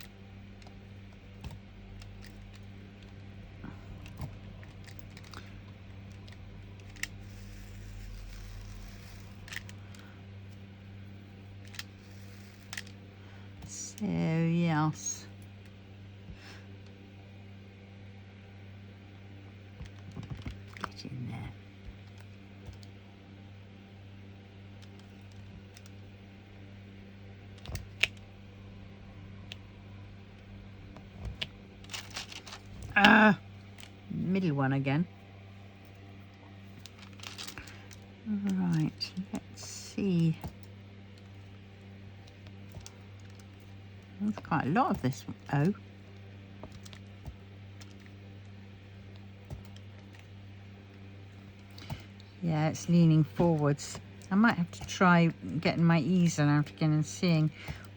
Oh yes. Get in there. Middle one again. Right, let's see. There's quite a lot of this. Oh. Yeah, it's leaning forwards. I might have to try getting my easel out again and seeing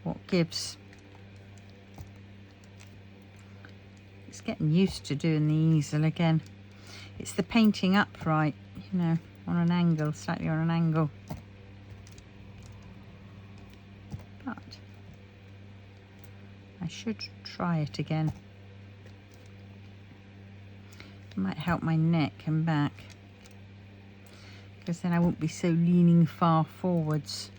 what gives. It's getting used to doing the easel again. It's the painting upright, you know, on an angle, slightly on an angle. But I should try it again. It might help my neck and back, because then I won't be so leaning far forwards.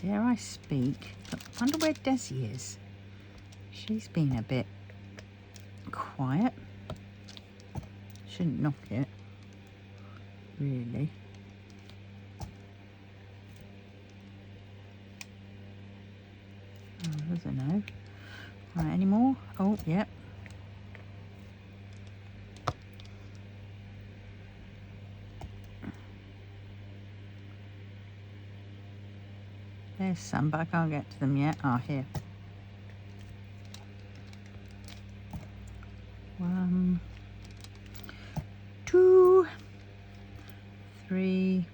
Dare I speak? But I wonder where Desi is. She's been a bit quiet. Shouldn't knock it, really. Oh, there's a no. Right, any more? Oh, yep. There's some, but I can't get to them yet. Ah, here. 1, 2, 3.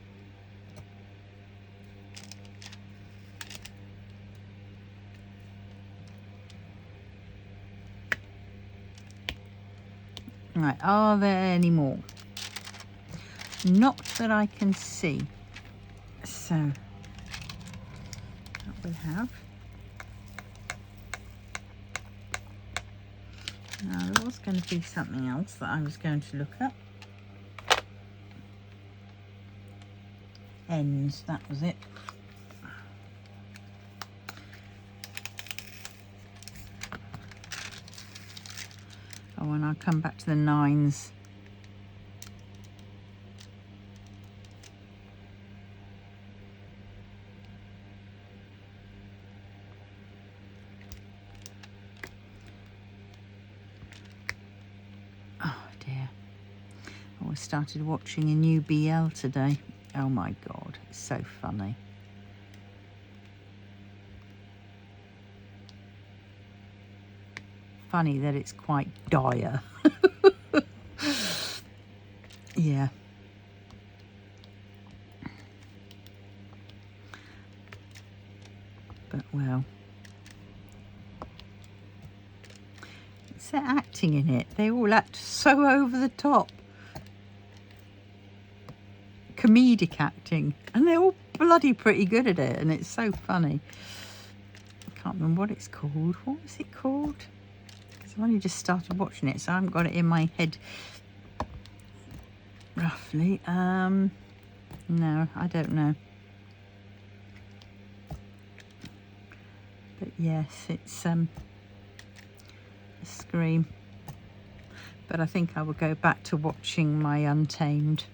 Right, are there any more? Not that I can see. So that we'll have. Now there was going to be something else that I was going to look at. Ends, that was it. Oh, and I'll come back to the 9s. Oh dear. Oh, I started watching a new BL today. Oh my God, it's so funny. Funny that it's quite dire. Yeah. But well, it's their acting in it. They all act so over the top. Comedic acting, and they're all bloody pretty good at it, and it's so funny. I can't remember what it's called. What was it called? Because I've only just started watching it, so I haven't got it in my head roughly. No, I don't know. But yes, it's a Scream. But I think I will go back to watching my Untamed.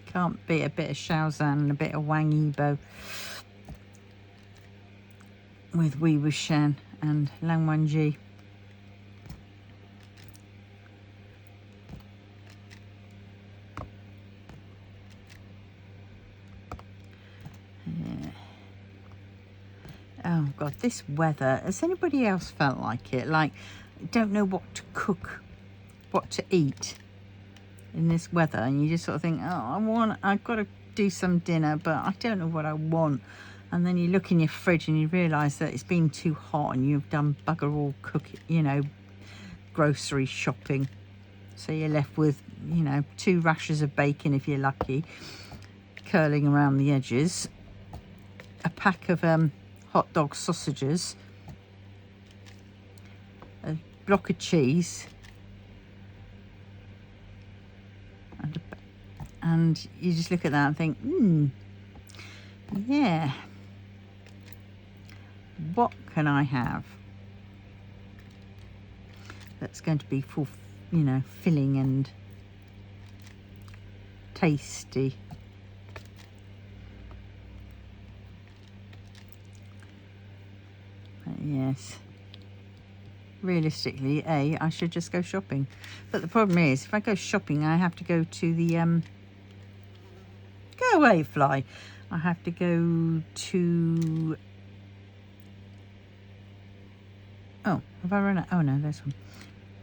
Can't beat a bit of Shaozan and a bit of Wang Yibo with Wei Wuxian and Lang Wanji. Yeah. Oh God, this weather. Has anybody else felt like it? Like, don't know what to cook, what to eat in this weather, and you just sort of think, oh, I've got to do some dinner, but I don't know what I want. And then you look in your fridge and you realise that it's been too hot and you've done bugger all cooking, you know, grocery shopping. So you're left with, you know, 2 rashers of bacon if you're lucky, curling around the edges, a pack of hot dog sausages, a block of cheese, and you just look at that and think, yeah, what can I have that's going to be full, you know, filling and tasty? But yes, realistically, I should just go shopping, but the problem is, if I go shopping, I have to go to the go away, fly. I have to go to, oh, have I run out? Oh no, there's one.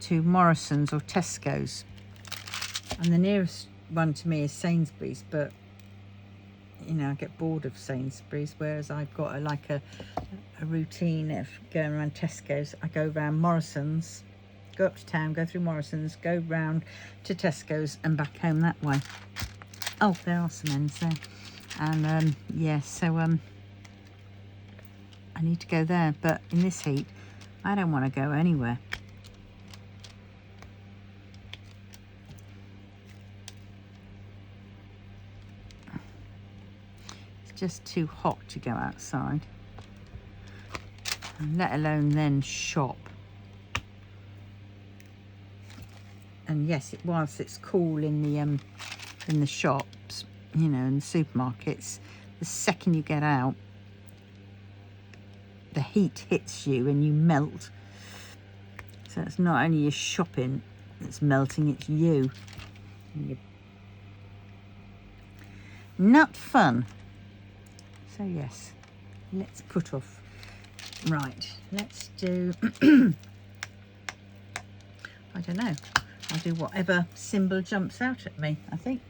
To Morrison's or Tesco's, and the nearest one to me is Sainsbury's, but you know, I get bored of Sainsbury's, whereas I've got a routine of going around Tesco's. I go around Morrison's, go up to town, go through Morrison's, go round to Tesco's and back home that way. Oh, there are some ends there. And yeah, so I need to go there, but in this heat I don't want to go anywhere. It's just too hot to go outside, and let alone then shop. And yes, whilst it's cool in the shops, you know, in the supermarkets, the second you get out, the heat hits you and you melt. So it's not only your shopping that's melting, it's you. Not fun. So yes, let's put off. Right, let's do I don't know, I'll do whatever symbol jumps out at me, I think.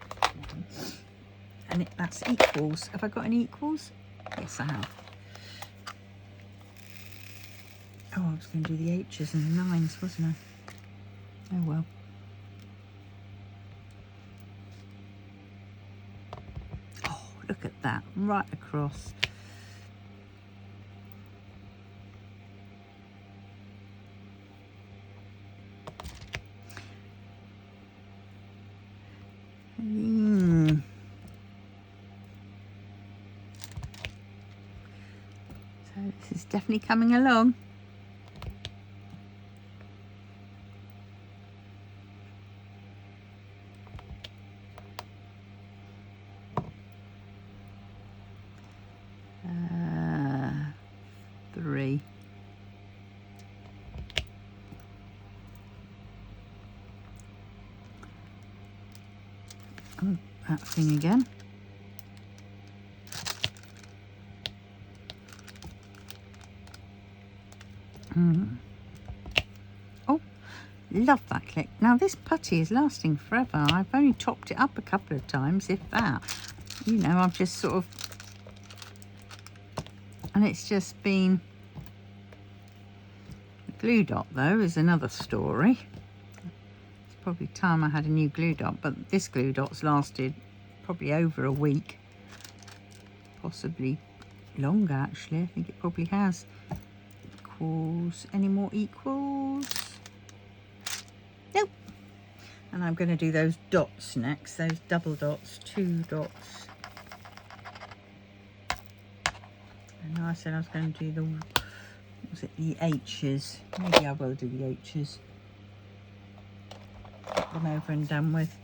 And that's equals. Have I got any equals? Yes, I have. Oh, I was going to do the H's and the 9s, wasn't I? Oh well. Oh, look at that, right across. So this is definitely coming along. Three. Oh, that thing again. Oh, love that click. Now this putty is lasting forever. I've only topped it up a couple of times, if that. You know, I've just sort of, and it's just been, the glue dot though is another story. It's probably time I had a new glue dot, but this glue dot's lasted probably over a week, possibly longer actually. I think it probably has. Equals, any more equals? Nope. And I'm going to do those dots next, those double dots, 2 dots. And I said I was going to do the, was it the H's? Maybe I will do the H's. Get them over and done with.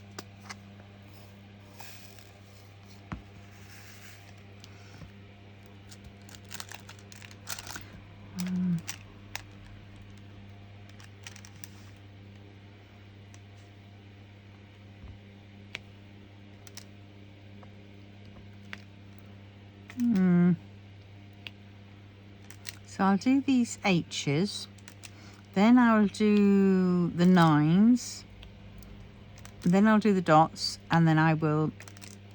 So I'll do these H's, then I'll do the 9s, then I'll do the dots, and then I will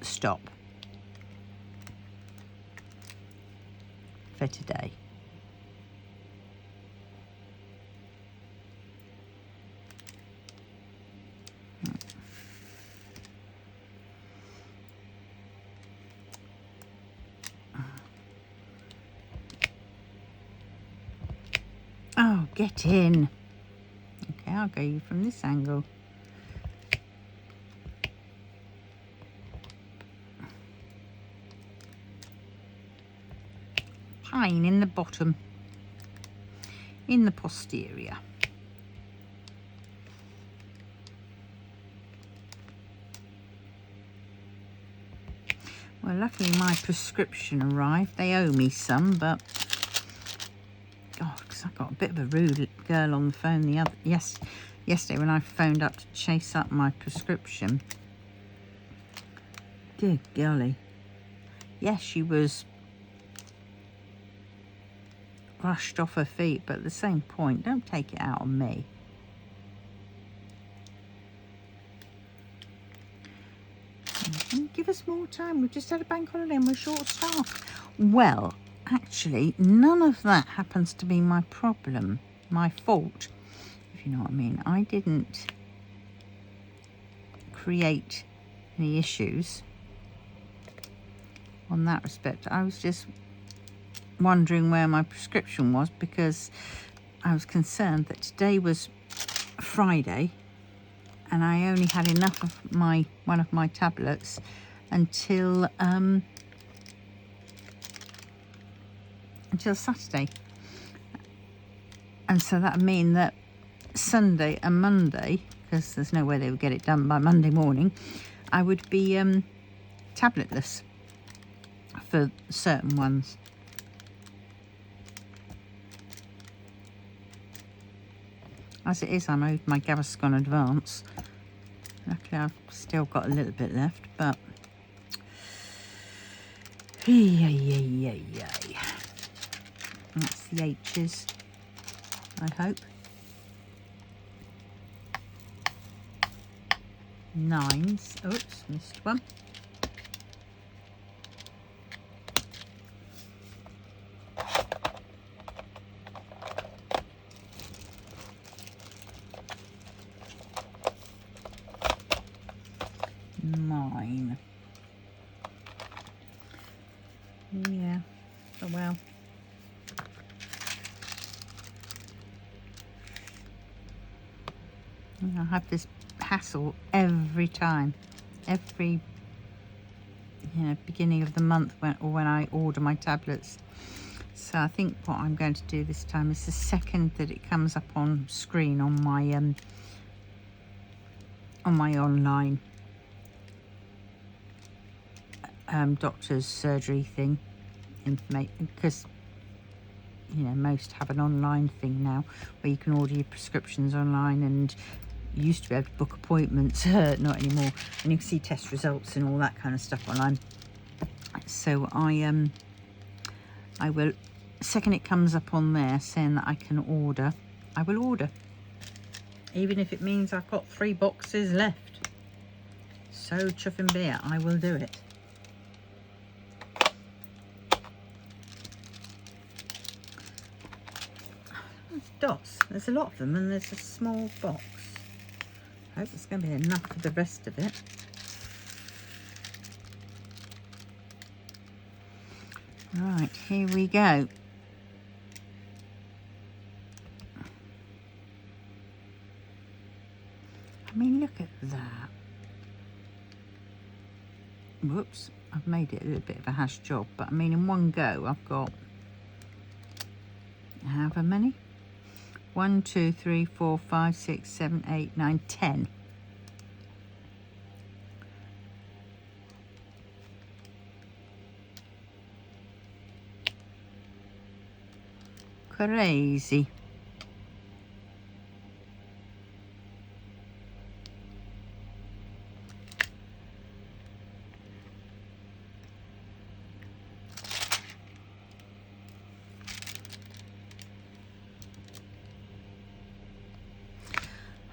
stop for today. get in. Okay, I'll go you from this angle. Pine in the bottom, in the posterior. Well, luckily my prescription arrived. They owe me some, but God, because I got a bit of a rude girl on the phone yesterday when I phoned up to chase up my prescription. Dear golly. Yes, she was rushed off her feet, but at the same point, don't take it out on me. Give us more time. We've just had a bank holiday and we're short staffed. Well, actually, none of that happens to be my problem, my fault, if you know what I mean. I didn't create any issues on that respect. I was just wondering where my prescription was, because I was concerned that today was Friday and I only had enough of one of my tablets until Saturday, and so that would mean that Sunday and Monday, because there's no way they would get it done by Monday morning, I would be tabletless for certain ones. As it is, I'm owed my Gaviscon advance. Luckily, I've still got a little bit left, but yay. That's the H's, I hope. 9s. Oops, missed one. Mine. Yeah. Oh well. I have this hassle every time, every beginning of the month when I order my tablets. So I think what I'm going to do this time is the second that it comes up on screen on my online doctor's surgery thing information, because most have an online thing now where you can order your prescriptions online, and you used to be able to book appointments, not anymore, and you can see test results and all that kind of stuff online. So I will, second it comes up on there saying that I can order, I will order, even if it means I've got 3 boxes left. So chuffing beer, I will do it. Dots, there's a lot of them, and there's a small box. I hope it's going to be enough for the rest of it. Right, here we go. I mean, look at that. Whoops, I've made it a little bit of a hash job, but I mean, in one go I've got however many? 1, 2, 3, 4, 5, 6, 7, 8, 9, 10. Crazy.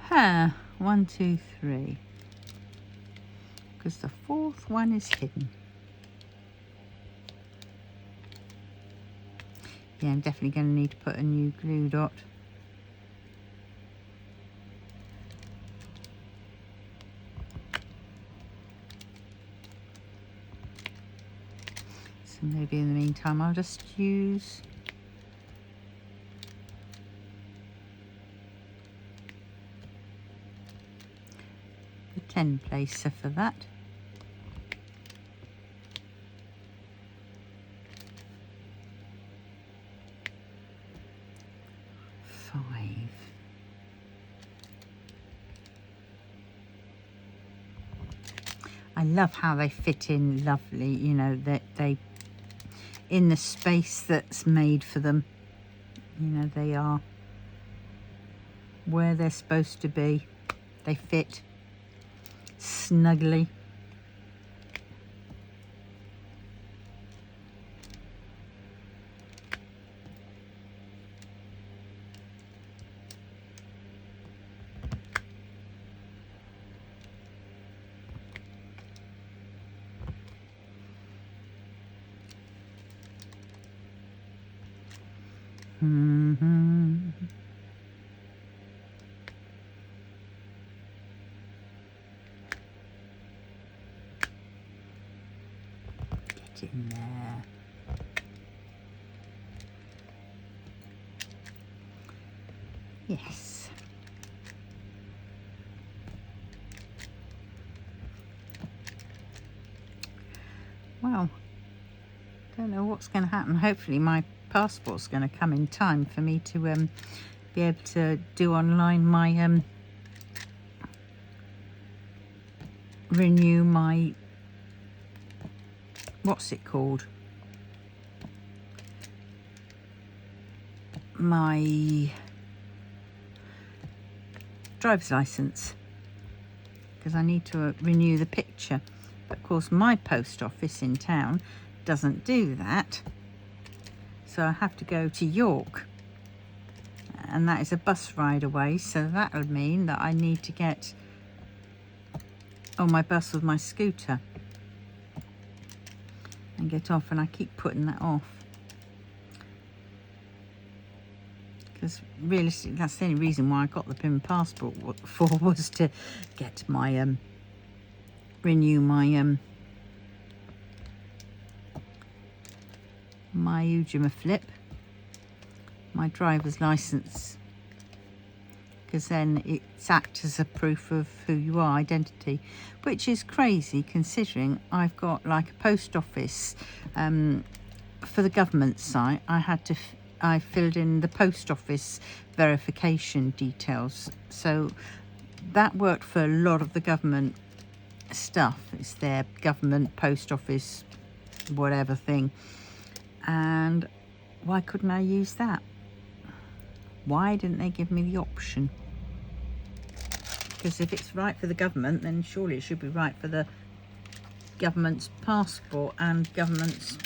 Huh, 1, 2, 3. Because the 4th one is hidden. Yeah, I'm definitely going to need to put a new glue dot. So maybe in the meantime I'll just use 10 placer for that. I love how they fit in lovely, you know, that they in the space that's made for them. You know, they are where they're supposed to be. They fit snugly. Get in there. Yes. Well, don't know what's going to happen. Hopefully my passport's going to come in time for me to be able to do online my renew my, what's it called, my driver's license, because I need to renew the picture. But of course my post office in town doesn't do that, so I have to go to York, and that is a bus ride away, so that'll mean that I need to get on my bus with my scooter and get off, and I keep putting that off because realistically that's the only reason why I got the PIN passport for, was to get my renew my my Ujima flip, my driver's license, because then it's acts as a proof of who you are, identity, which is crazy considering I've got like a post office for the government site. I filled in the post office verification details, so that worked for a lot of the government stuff. It's their government post office whatever thing. And why couldn't I use that? Why didn't they give me the option? Because if it's right for the government, then surely it should be right for the government's passport and government's,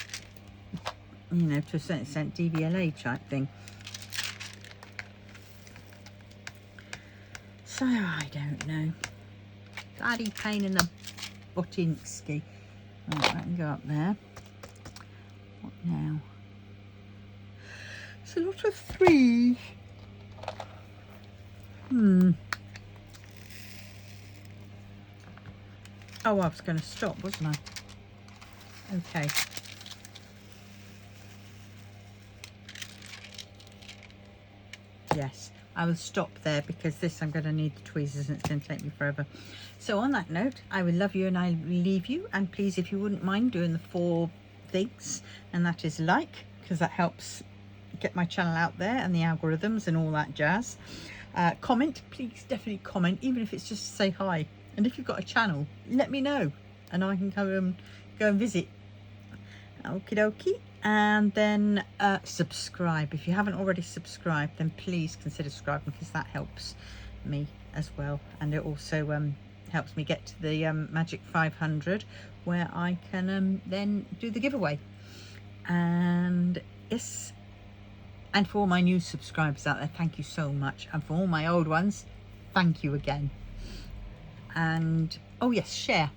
you know, to a certain extent, DVLA type thing. So I don't know. Bloody pain in the buttinsky. Right, I can go up there. What now? It's a lot of 3. Oh, I was going to stop, wasn't I? Okay. Yes, I will stop there because this I'm going to need the tweezers and it's going to take me forever. So on that note, I will love you and I will leave you. And please, if you wouldn't mind doing the 4 things, and that is like, because that helps get my channel out there and the algorithms and all that jazz. Comment, please definitely comment, even if it's just to say hi. And if you've got a channel, let me know and I can go and visit. Okie dokie. And then subscribe. If you haven't already subscribed, then please consider subscribing, because that helps me as well. And it also helps me get to the magic 500, where I can then do the giveaway. And yes, and for all my new subscribers out there, thank you so much. And for all my old ones, thank you again. And oh yes, share.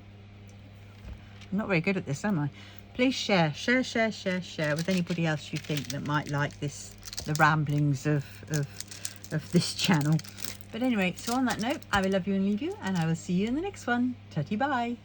I'm not very good at this, am I? Please share with anybody else you think that might like this, the ramblings of this channel. But anyway, so on that note, I will love you and leave you, and I will see you in the next one. Tutty bye.